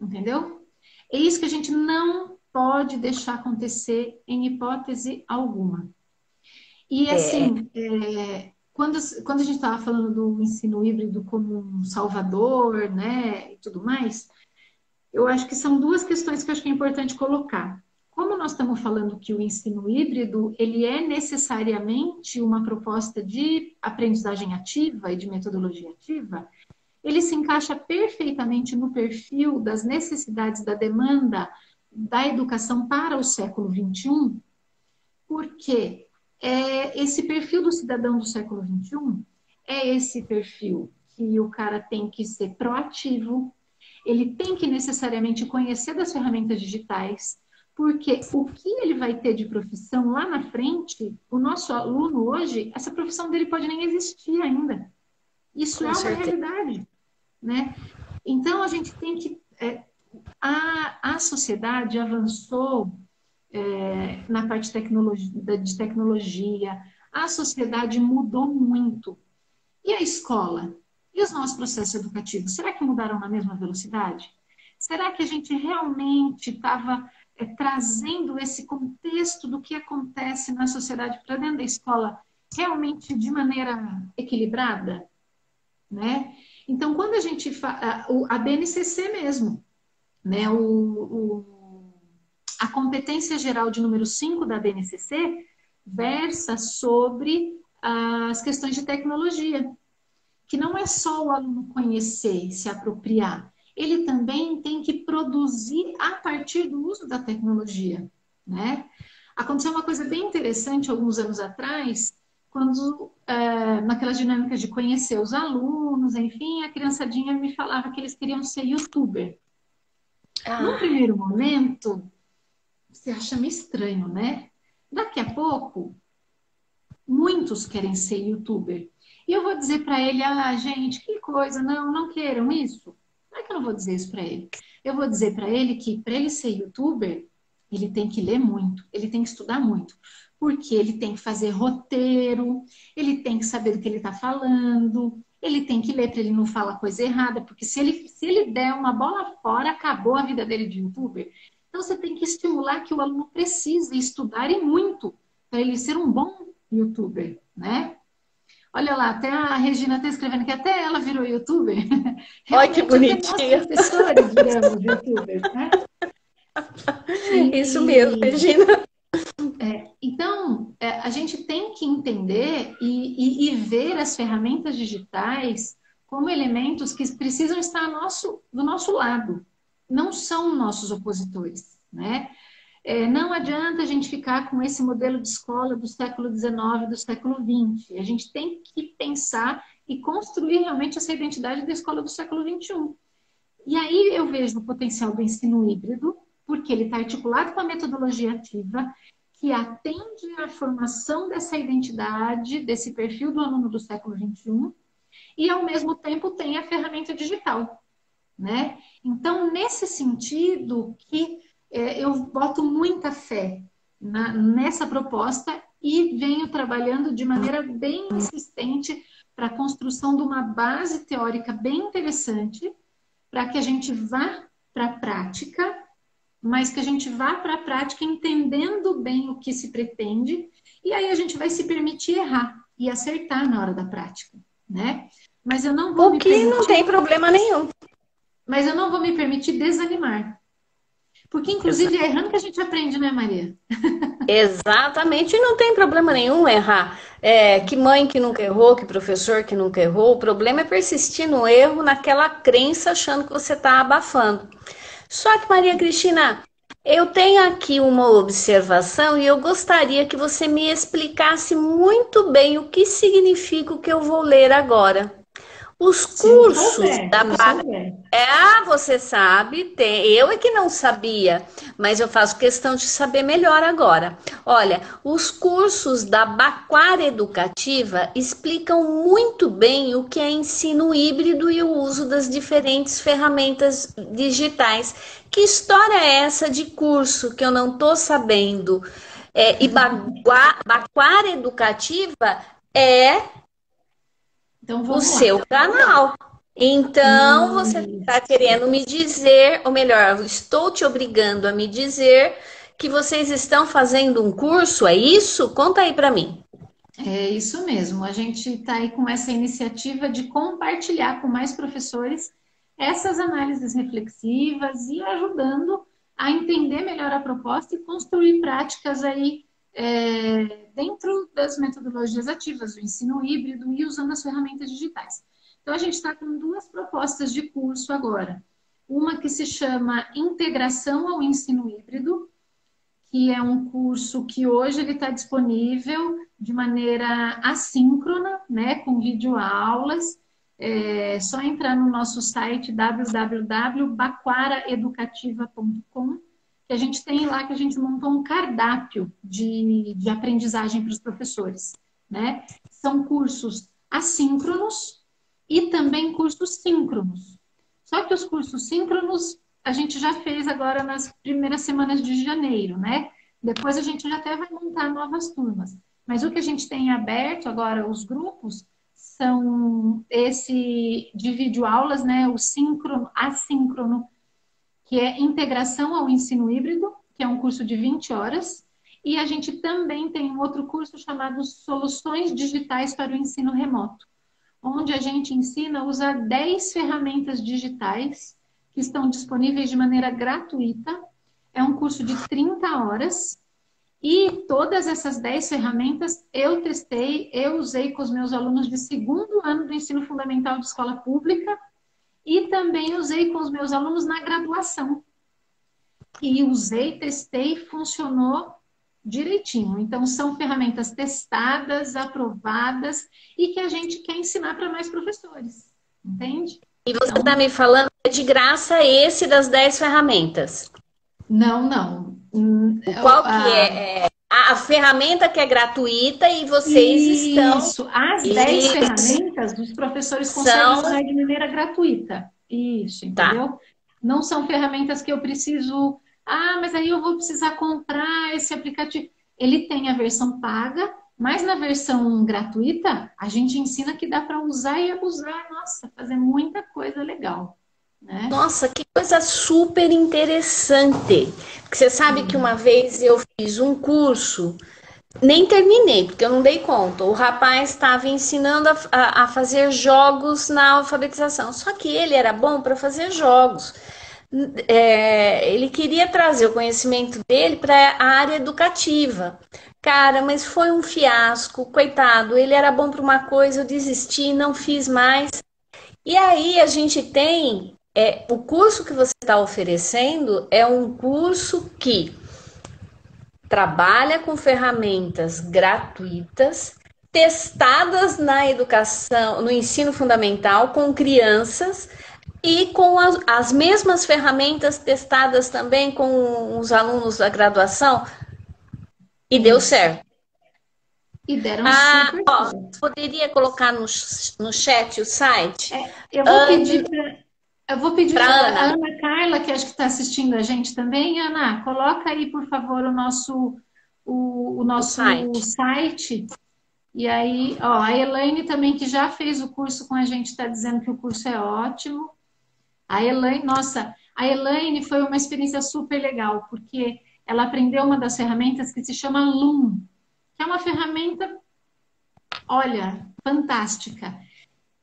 Entendeu? É isso que a gente não pode deixar acontecer em hipótese alguma. E assim, quando a gente estava falando do ensino híbrido como um salvador, né, e tudo mais, eu acho que são duas questões que eu acho que é importante colocar. Como nós estamos falando que o ensino híbrido, ele é necessariamente uma proposta de aprendizagem ativa e de metodologia ativa, ele se encaixa perfeitamente no perfil das necessidades da demanda da educação para o século XXI, porque esse perfil do cidadão do século XXI é esse perfil que o cara tem que ser proativo, ele tem que necessariamente conhecer das ferramentas digitais, porque o que ele vai ter de profissão lá na frente, o nosso aluno hoje, essa profissão dele pode nem existir ainda. Isso é uma realidade, né? Então, a gente tem que... a sociedade avançou na parte de tecnologia, a sociedade mudou muito. E a escola? E os nossos processos educativos? Será que mudaram na mesma velocidade? Será que a gente realmente estava trazendo esse contexto do que acontece na sociedade para dentro da escola realmente de maneira equilibrada? Né? Então, quando a gente a BNCC mesmo, né? A competência geral de número 5 da BNCC versa sobre as questões de tecnologia, que não é só o aluno conhecer e se apropriar, ele também tem que produzir a partir do uso da tecnologia, né? Aconteceu uma coisa bem interessante alguns anos atrás, quando, naquela dinâmica de conhecer os alunos, enfim, a criançadinha me falava que eles queriam ser youtuber. No primeiro momento, você acha meio estranho, né? Daqui a pouco, muitos querem ser youtuber. E eu vou dizer para ele, gente, que coisa, não queiram isso. Não é que eu não vou dizer isso para ele. Eu vou dizer para ele que para ele ser youtuber, ele tem que ler muito, ele tem que estudar muito. Porque ele tem que fazer roteiro, ele tem que saber do que ele está falando, ele tem que ler para ele não falar coisa errada, porque se ele der uma bola fora, acabou a vida dele de youtuber. Então você tem que estimular que o aluno precise estudar e muito para ele ser um bom youtuber, né? Olha lá, até a Regina está escrevendo que até ela virou youtuber. Olha que bonitinha. Nós professores viramos youtubers, né? Isso mesmo, Regina. Então, a gente tem que entender e ver as ferramentas digitais como elementos que precisam estar do nosso lado. Não são nossos opositores, né? Não adianta a gente ficar com esse modelo de escola do século XIX, do século XX. A gente tem que pensar e construir realmente essa identidade da escola do século XXI. E aí eu vejo o potencial do ensino híbrido, porque ele está articulado com a metodologia ativa, que atende à formação dessa identidade, desse perfil do aluno do século XXI, e ao mesmo tempo tem a ferramenta digital, né? Então, nesse sentido que eu boto muita fé nessa proposta e venho trabalhando de maneira bem insistente para a construção de uma base teórica bem interessante, para que a gente vá para a prática, mas que a gente vá para a prática entendendo bem o que se pretende, e aí a gente vai se permitir errar e acertar na hora da prática, né? Mas eu não vou O que não tem problema nenhum. Mas eu não vou me permitir desanimar. Porque, inclusive, é errando que a gente aprende, né, Maria? Exatamente, e não tem problema nenhum errar. Que mãe que nunca errou, que professor que nunca errou, o problema é persistir no erro, naquela crença, achando que você está abafando. Só que, Maria Cristina, eu tenho aqui uma observação e eu gostaria que você me explicasse muito bem o que significa o que eu vou ler agora. Os cursos da você sabe, eu é que não sabia, mas eu faço questão de saber melhor agora. Olha, os cursos da Baquara Educativa explicam muito bem o que é ensino híbrido e o uso das diferentes ferramentas digitais. Que história é essa de curso que eu não estou sabendo? E Baquara Educativa é então, o seu canal. Então, você está querendo me dizer, ou melhor, estou te obrigando a me dizer que vocês estão fazendo um curso, é isso? Conta aí para mim. É isso mesmo. A gente está aí com essa iniciativa de compartilhar com mais professores essas análises reflexivas e ajudando a entender melhor a proposta e construir práticas aí dentro das metodologias ativas, do ensino híbrido e usando as ferramentas digitais. Então, a gente está com 2 propostas de curso agora. Uma que se chama Integração ao Ensino Híbrido, que é um curso que hoje ele está disponível de maneira assíncrona, né, com videoaulas. É só entrar no nosso site www.baquaraeducativa.com, que a gente tem lá, que a gente montou um cardápio de aprendizagem para os professores, né? São cursos assíncronos e também cursos síncronos. Só que os cursos síncronos a gente já fez agora nas primeiras semanas de janeiro, né? Depois a gente já até vai montar novas turmas. Mas o que a gente tem aberto agora, os grupos, são esse de videoaulas, né? O síncrono, assíncrono, que é integração ao ensino híbrido, que é um curso de 20 horas. E a gente também tem um outro curso chamado Soluções Digitais para o Ensino Remoto, onde a gente ensina a usar 10 ferramentas digitais que estão disponíveis de maneira gratuita. É um curso de 30 horas. E todas essas 10 ferramentas eu testei, eu usei com os meus alunos de segundo ano do ensino fundamental de escola pública e também usei com os meus alunos na graduação. E usei, testei, funcionou direitinho. Então, são ferramentas testadas, aprovadas e que a gente quer ensinar para mais professores. Entende? E você está me falando que é de graça esse das 10 ferramentas? Não. Qual que é? A ferramenta que é gratuita e vocês estão... Isso, as 10 ferramentas os professores conseguem usar de maneira gratuita. Isso, entendeu? Tá. Não são ferramentas que eu preciso... mas aí eu vou precisar comprar esse aplicativo. Ele tem a versão paga, mas na versão gratuita, a gente ensina que dá para usar e abusar. Nossa, fazer muita coisa legal. Né? Nossa, que coisa super interessante. Porque você sabe que uma vez eu fiz um curso, nem terminei, porque eu não dei conta. O rapaz estava ensinando a fazer jogos na alfabetização. Só que ele era bom para fazer jogos. Ele queria trazer o conhecimento dele para a área educativa. Cara, mas foi um fiasco, coitado. Ele era bom para uma coisa, eu desisti, não fiz mais. E aí a gente tem... o curso que você está oferecendo é um curso que trabalha com ferramentas gratuitas, testadas na educação, no ensino fundamental, com crianças, e com as mesmas ferramentas testadas também com os alunos da graduação, e deu certo. E deram super certo. Poderia colocar no chat o site? Eu vou pedir para a Ana Carla, que acho que está assistindo a gente também. Ana, coloca aí, por favor, o nosso site. E aí, a Elaine também, que já fez o curso com a gente, está dizendo que o curso é ótimo. A Elaine foi uma experiência super legal, porque ela aprendeu uma das ferramentas que se chama Loom, que é uma ferramenta, olha, fantástica.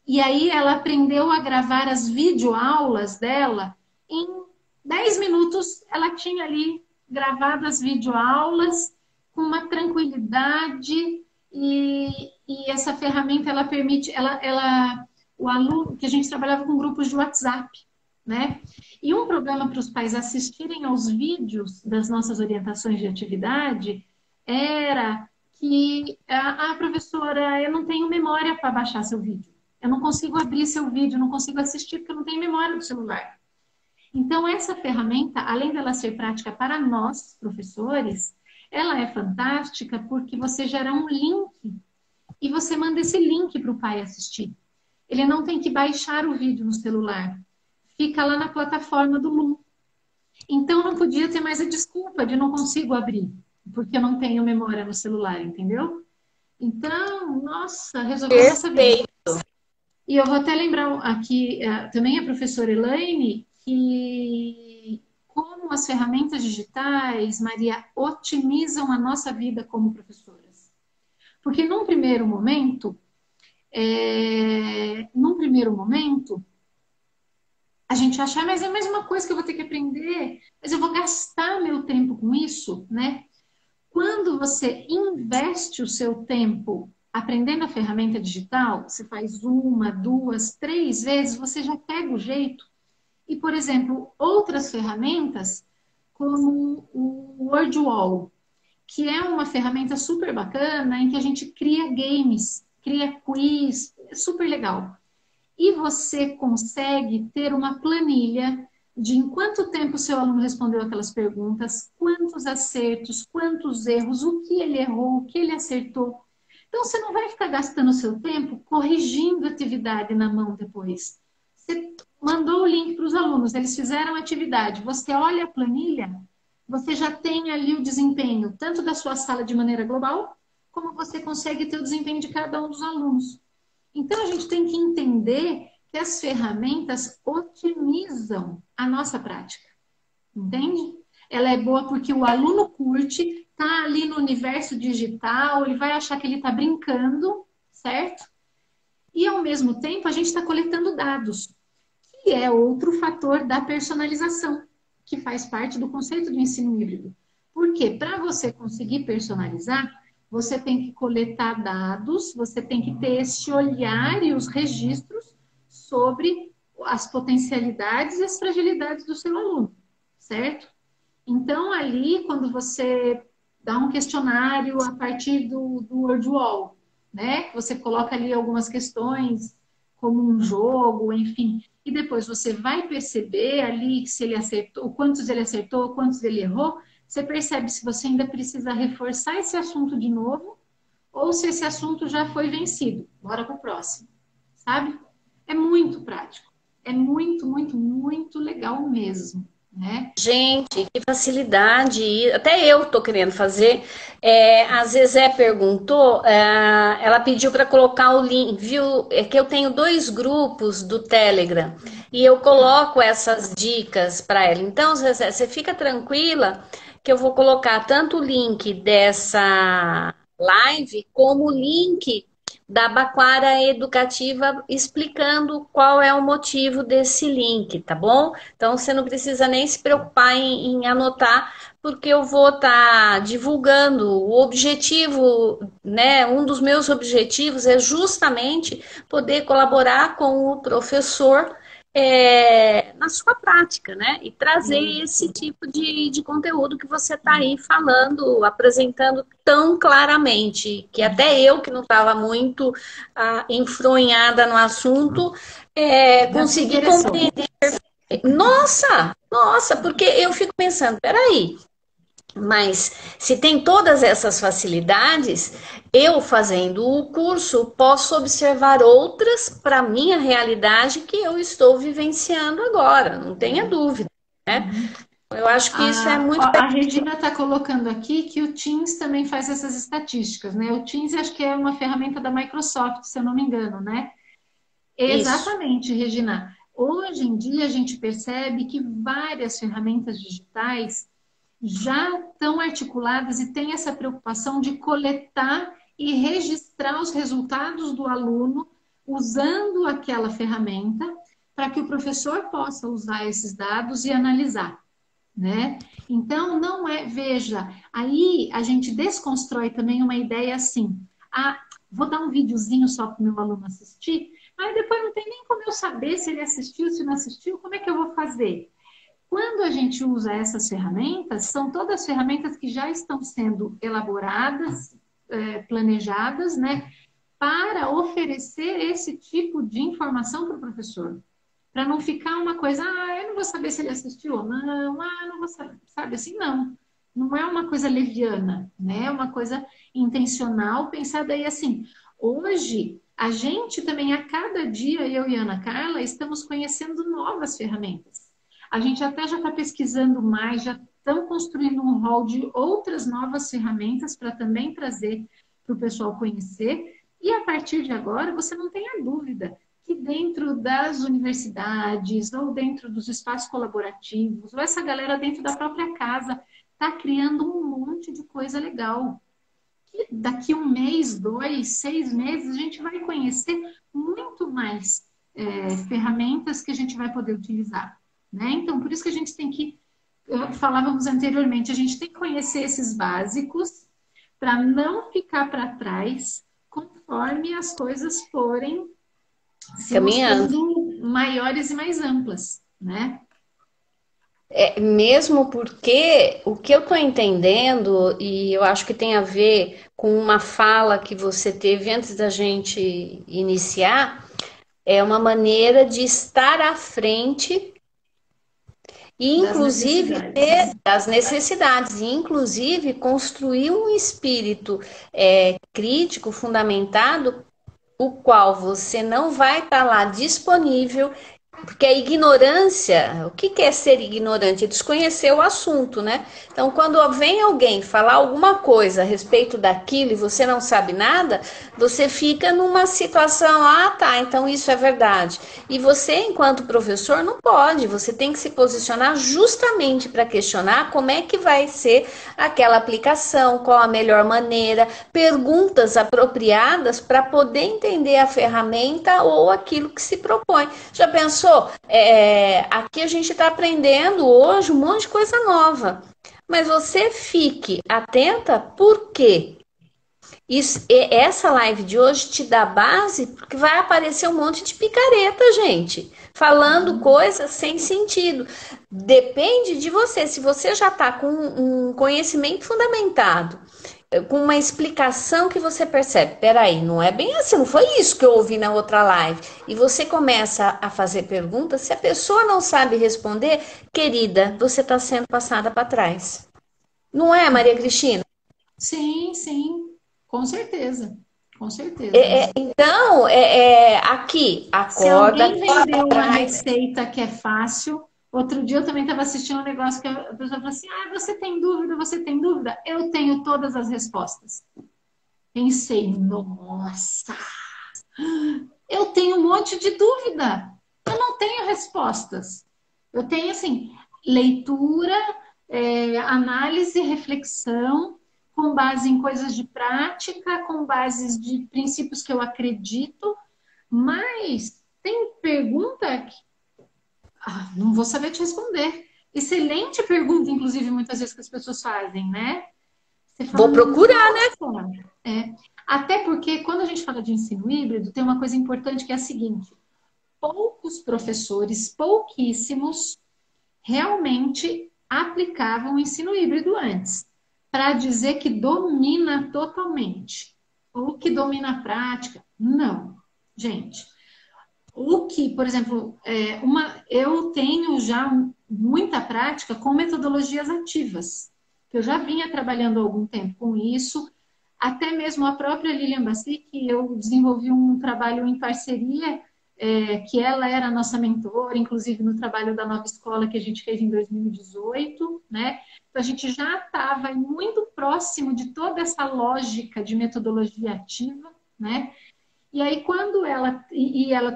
E aí ela aprendeu a gravar as videoaulas dela. Em 10 minutos ela tinha ali gravado as videoaulas com uma tranquilidade e essa ferramenta ela permite, o aluno, que a gente trabalhava com grupos de WhatsApp, né? E um problema para os pais assistirem aos vídeos das nossas orientações de atividade era que professora, eu não tenho memória para baixar seu vídeo. Eu não consigo abrir seu vídeo, não consigo assistir porque eu não tenho memória do celular. Então, essa ferramenta, além dela ser prática para nós, professores, ela é fantástica porque você gera um link e você manda esse link para o pai assistir. Ele não tem que baixar o vídeo no celular. Fica lá na plataforma do Loom. Então, não podia ter mais a desculpa de não consigo abrir, porque eu não tenho memória no celular, entendeu? Então, nossa, resolveu essa vida. E eu vou até lembrar aqui também a professora Elaine, que como as ferramentas digitais, Maria, otimizam a nossa vida como professoras. Porque num primeiro momento, a gente acha, mas é a mesma coisa que eu vou ter que aprender, mas eu vou gastar meu tempo com isso, né? Quando você investe o seu tempo aprendendo a ferramenta digital, você faz 1, 2, 3 vezes, você já pega o jeito. E, por exemplo, outras ferramentas, como o Wordwall, que é uma ferramenta super bacana em que a gente cria games, cria quiz, é super legal. E você consegue ter uma planilha de em quanto tempo o seu aluno respondeu aquelas perguntas, quantos acertos, quantos erros, o que ele errou, o que ele acertou. Então, você não vai ficar gastando o seu tempo corrigindo a atividade na mão depois. Você mandou o link para os alunos, eles fizeram a atividade, você olha a planilha, você já tem ali o desempenho, tanto da sua sala de maneira global, como você consegue ter o desempenho de cada um dos alunos. Então, a gente tem que entender que as ferramentas otimizam a nossa prática, entende? Ela é boa porque o aluno curte, tá ali no universo digital, ele vai achar que ele está brincando, certo? E, ao mesmo tempo, a gente está coletando dados, que é outro fator da personalização, que faz parte do conceito do ensino híbrido. Porque para você conseguir personalizar, você tem que coletar dados, você tem que ter esse olhar e os registros sobre as potencialidades e as fragilidades do seu aluno, certo? Então, ali, quando você dá um questionário a partir do WordWall, né? Você coloca ali algumas questões, como um jogo, enfim, e depois você vai perceber ali se ele acertou, quantos ele errou, você percebe se você ainda precisa reforçar esse assunto de novo ou se esse assunto já foi vencido. Bora para o próximo, sabe? É muito prático. É muito, muito, muito legal mesmo, né? Gente, que facilidade. Até eu tô querendo fazer. A Zezé perguntou, ela pediu para colocar o link, viu? É que eu tenho 2 grupos do Telegram e eu coloco essas dicas para ela. Então, Zezé, você fica tranquila que eu vou colocar tanto o link dessa live como o link da Baquara Educativa explicando qual é o motivo desse link, tá bom? Então você não precisa nem se preocupar em anotar, porque eu vou estar divulgando o objetivo, né? Um dos meus objetivos é justamente poder colaborar com o professor na sua prática, né? E trazer esse tipo de conteúdo que você está aí falando, apresentando tão claramente, que até eu, que não estava muito enfronhada no assunto, consegui compreender. Nossa, porque eu fico pensando, peraí, mas se tem todas essas facilidades, eu fazendo o curso posso observar outras para minha realidade que eu estou vivenciando agora, não tenha dúvida, né? Eu acho que isso é muito. A Regina está colocando aqui que o Teams também faz essas estatísticas, né? O Teams acho que é uma ferramenta da Microsoft, se eu não me engano, né? Isso. Exatamente, Regina. Hoje em dia a gente percebe que várias ferramentas digitais já estão articuladas e têm essa preocupação de coletar e registrar os resultados do aluno usando aquela ferramenta para que o professor possa usar esses dados e analisar, né? Então, não é, veja, aí a gente desconstrói também uma ideia assim, vou dar um videozinho só para o meu aluno assistir, aí depois não tem nem como eu saber se ele assistiu, se não assistiu, como é que eu vou fazer? Quando a gente usa essas ferramentas, são todas ferramentas que já estão sendo elaboradas, planejadas, né, para oferecer esse tipo de informação para o professor. Para não ficar uma coisa, eu não vou saber se ele assistiu ou não, não vou saber, sabe assim, não. Não é uma coisa leviana, né? É uma coisa intencional, pensada aí assim. Hoje, a gente também, a cada dia, eu e a Ana Carla, estamos conhecendo novas ferramentas. A gente até já está pesquisando mais, já estamos construindo um rol de outras novas ferramentas para também trazer para o pessoal conhecer. E a partir de agora, você não tenha dúvida que dentro das universidades, ou dentro dos espaços colaborativos, ou essa galera dentro da própria casa, está criando um monte de coisa legal. E daqui 1 mês, 2, 6 meses, a gente vai conhecer muito mais ferramentas que a gente vai poder utilizar, né? Então, por isso que a gente tem que, falávamos anteriormente, a gente tem que conhecer esses básicos para não ficar para trás conforme as coisas forem se mostrando maiores e mais amplas, né? Mesmo porque o que eu estou entendendo, e eu acho que tem a ver com uma fala que você teve antes da gente iniciar, é uma maneira de estar à frente e, das inclusive, necessidades. ter as necessidades, e, inclusive, construir um espírito crítico, fundamentado, o qual você não vai estar lá disponível. Porque a ignorância, o que é ser ignorante? É desconhecer o assunto, né? Então, quando vem alguém falar alguma coisa a respeito daquilo e você não sabe nada, você fica numa situação, ah, tá, então isso é verdade. E você, enquanto professor, não pode, você tem que se posicionar justamente para questionar como é que vai ser aquela aplicação, qual a melhor maneira, perguntas apropriadas para poder entender a ferramenta ou aquilo que se propõe. Já pensou? Aqui a gente está aprendendo hoje um monte de coisa nova. Mas você fique atenta, por quê? Essa live de hoje te dá base, porque vai aparecer um monte de picareta, gente, falando coisas sem sentido. Depende de você. Se você já está com um conhecimento fundamentado, com uma explicação que você percebe, peraí, não é bem assim, não foi isso que eu ouvi na outra live. E você começa a fazer perguntas, se a pessoa não sabe responder, querida, você está sendo passada para trás. Não é, Maria Cristina? Sim, sim, com certeza, com certeza. Então, aqui, Se acorda, alguém corre vendeu uma atrás. receita que é fácil, outro dia eu também estava assistindo um negócio que a pessoa falou assim: ah, você tem dúvida? Você tem dúvida? Eu tenho todas as respostas. Pensei, nossa, eu tenho um monte de dúvida. Eu não tenho respostas. Eu tenho, assim, leitura, análise, reflexão, com base em coisas de prática, com bases de princípios que eu acredito, mas tem pergunta que não vou saber te responder. Excelente pergunta, inclusive, muitas vezes que as pessoas fazem, né? Você fala, Vou procurar, né? nossa, até porque quando a gente fala de ensino híbrido, tem uma coisa importante que é a seguinte: poucos professores, pouquíssimos, realmente aplicavam o ensino híbrido antes, para dizer que domina totalmente, ou que domina a prática. Não, gente. O que, por exemplo, eu tenho já muita prática com metodologias ativas. Eu já vinha trabalhando há algum tempo com isso, até mesmo a própria Lilian Bassi, que eu desenvolvi um trabalho em parceria, que ela era a nossa mentora, inclusive no trabalho da nova escola que a gente fez em 2018, né? Então a gente já estava muito próximo de toda essa lógica de metodologia ativa, né? E aí, quando ela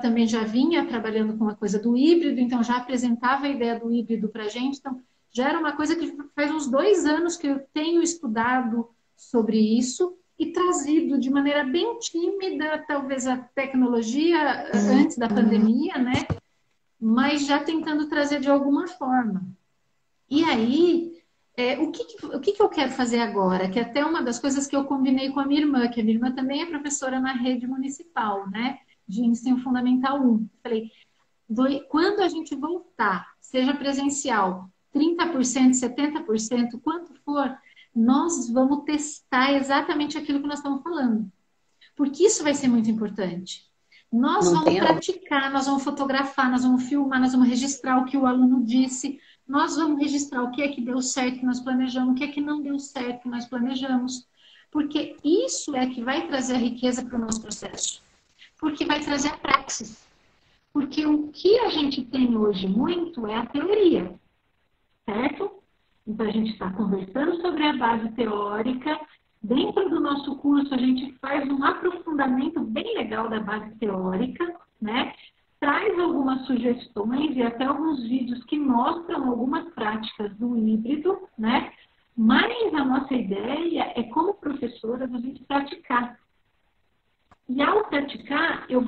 também já vinha trabalhando com a coisa do híbrido, então já apresentava a ideia do híbrido para a gente, então já era uma coisa que faz uns 2 anos que eu tenho estudado sobre isso e trazido de maneira bem tímida, talvez a tecnologia antes da pandemia, né? Mas já tentando trazer de alguma forma. E aí, o que eu quero fazer agora? Que é até uma das coisas que eu combinei com a minha irmã, que a minha irmã também é professora na rede municipal, né? De ensino fundamental 1. Falei, quando a gente voltar, seja presencial, 30%, 70%, quanto for, nós vamos testar exatamente aquilo que nós estamos falando. Porque isso vai ser muito importante. Nós Não vamos tem. praticar, nós vamos fotografar, nós vamos filmar, nós vamos registrar o que o aluno disse, nós vamos registrar o que é que deu certo que nós planejamos, o que é que não deu certo que nós planejamos, porque isso é que vai trazer a riqueza para o nosso processo, porque vai trazer a praxis. Porque o que a gente tem hoje muito é a teoria, certo? Então a gente está conversando sobre a base teórica. Dentro do nosso curso, a gente faz um aprofundamento bem legal da base teórica, né? Traz algumas sugestões e até alguns vídeos que mostram algumas práticas do híbrido, né? Mas a nossa ideia é, como professoras, a gente praticar. E ao praticar, eu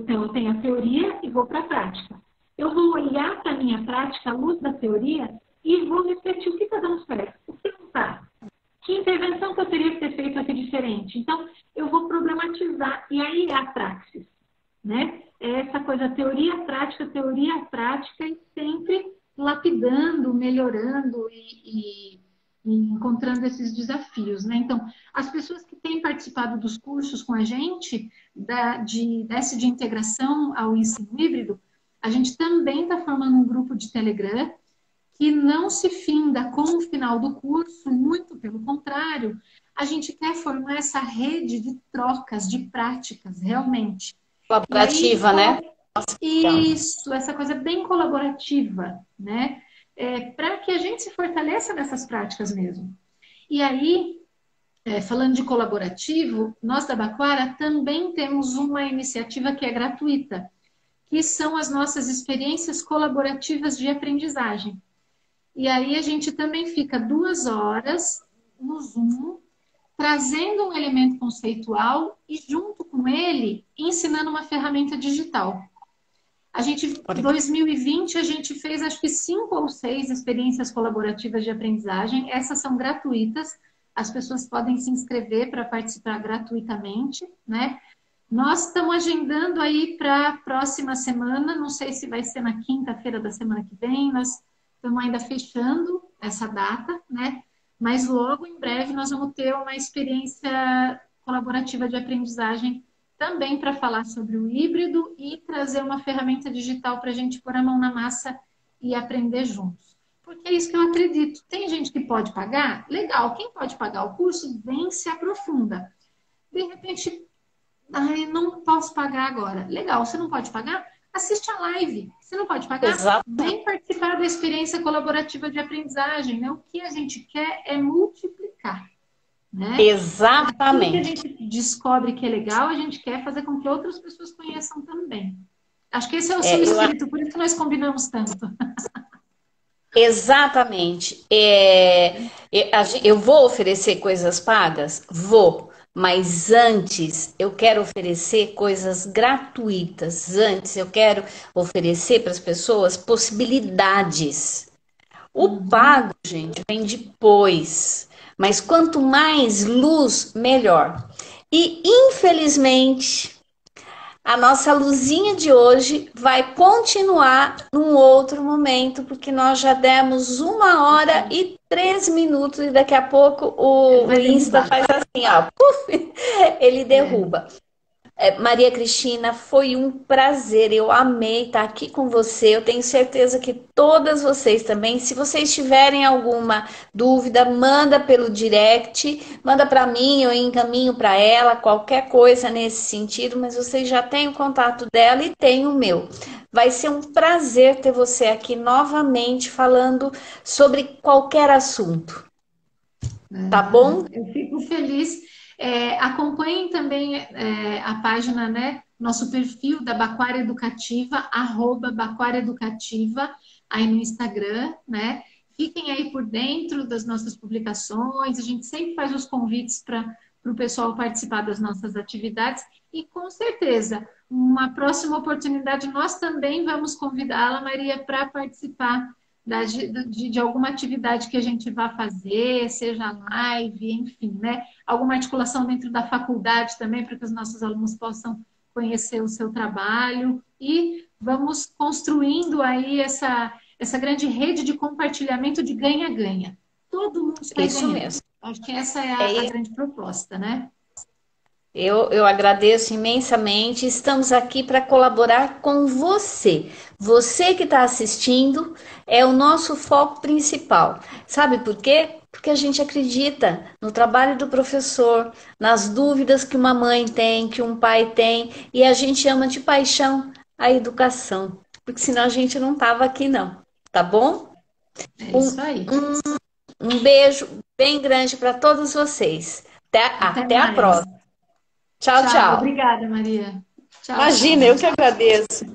tenho a teoria e vou para a prática. Eu vou olhar para a minha prática à luz da teoria e vou refletir o que está dando certo, o que não está. Que intervenção que eu teria que ter feito aqui diferente? Então, eu vou problematizar. E aí é a praxis, né? É essa coisa, teoria, prática, e sempre lapidando, melhorando e encontrando esses desafios, né? Então, as pessoas que têm participado dos cursos com a gente, desse de integração ao ensino híbrido, a gente também está formando um grupo de Telegram que não se finda com o final do curso, muito pelo contrário, a gente quer formar essa rede de trocas, de práticas, realmente. Colaborativa, né? Isso, essa coisa bem colaborativa, né? Para que a gente se fortaleça nessas práticas mesmo. E aí, falando de colaborativo, nós da Baquara também temos uma iniciativa que é gratuita, que são as nossas experiências colaborativas de aprendizagem. E aí a gente também fica 2 horas no Zoom, trazendo um elemento conceitual e junto com ele, ensinando uma ferramenta digital. Em 2020, a gente fez acho que 5 ou 6 experiências colaborativas de aprendizagem. Essas são gratuitas. As pessoas podem se inscrever para participar gratuitamente, né? Nós estamos agendando aí para a próxima semana. Não sei se vai ser na quinta-feira da semana que vem. Nós estamos ainda fechando essa data, né? Mas logo em breve nós vamos ter uma experiência colaborativa de aprendizagem também para falar sobre o híbrido e trazer uma ferramenta digital para a gente pôr a mão na massa e aprender juntos. Porque é isso que eu acredito. Tem gente que pode pagar? Legal. Quem pode pagar o curso, vem se aprofunda. De repente, não posso pagar agora. Legal, você não pode pagar? Assiste a live. Você não pode pagar? Exato. Vem participar da experiência colaborativa de aprendizagem. Né? O que a gente quer é multiplicar. Né? Exatamente. Aquilo que a gente descobre que é legal, a gente quer fazer com que outras pessoas conheçam também. Acho que esse é o seu espírito, por isso que nós combinamos tanto. Exatamente. Eu vou oferecer coisas pagas? Vou. Mas antes, eu quero oferecer coisas gratuitas. Antes, eu quero oferecer para as pessoas possibilidades. O pago, gente, vem depois. Mas quanto mais luz, melhor. E, infelizmente, a nossa luzinha de hoje vai continuar num outro momento, porque nós já demos 1h03 e daqui a pouco o Insta faz assim, ó, puf, ele derruba. Maria Cristina, foi um prazer, eu amei estar aqui com você, eu tenho certeza que todas vocês também, se vocês tiverem alguma dúvida, manda pelo direct, manda para mim, eu encaminho para ela, qualquer coisa nesse sentido, mas vocês já têm o contato dela e tem o meu. Vai ser um prazer ter você aqui novamente falando sobre qualquer assunto, tá bom? Eu fico feliz. Acompanhem também a página, né? Nosso perfil da Baquara Educativa, @Baquara Educativa, aí no Instagram, né? Fiquem aí por dentro das nossas publicações, a gente sempre faz os convites para o pessoal participar das nossas atividades e com certeza, uma próxima oportunidade, nós também vamos convidá-la, Maria, para participar de alguma atividade que a gente vá fazer, seja live, enfim, né? Alguma articulação dentro da faculdade também, para que os nossos alunos possam conhecer o seu trabalho e vamos construindo aí essa grande rede de compartilhamento de ganha-ganha. Todo mundo está ganhando. Isso mesmo. Acho que essa é a grande proposta, né? Eu agradeço imensamente. Estamos aqui para colaborar com você. Você que está assistindo é o nosso foco principal. Sabe por quê? Porque a gente acredita no trabalho do professor, nas dúvidas que uma mãe tem, que um pai tem, e a gente ama de paixão a educação. Porque senão a gente não estava aqui, não. Tá bom? É isso aí. Um beijo bem grande para todos vocês. Até a próxima. Tchau, tchau. Obrigada, Maria. Tchau, Imagina, eu que agradeço.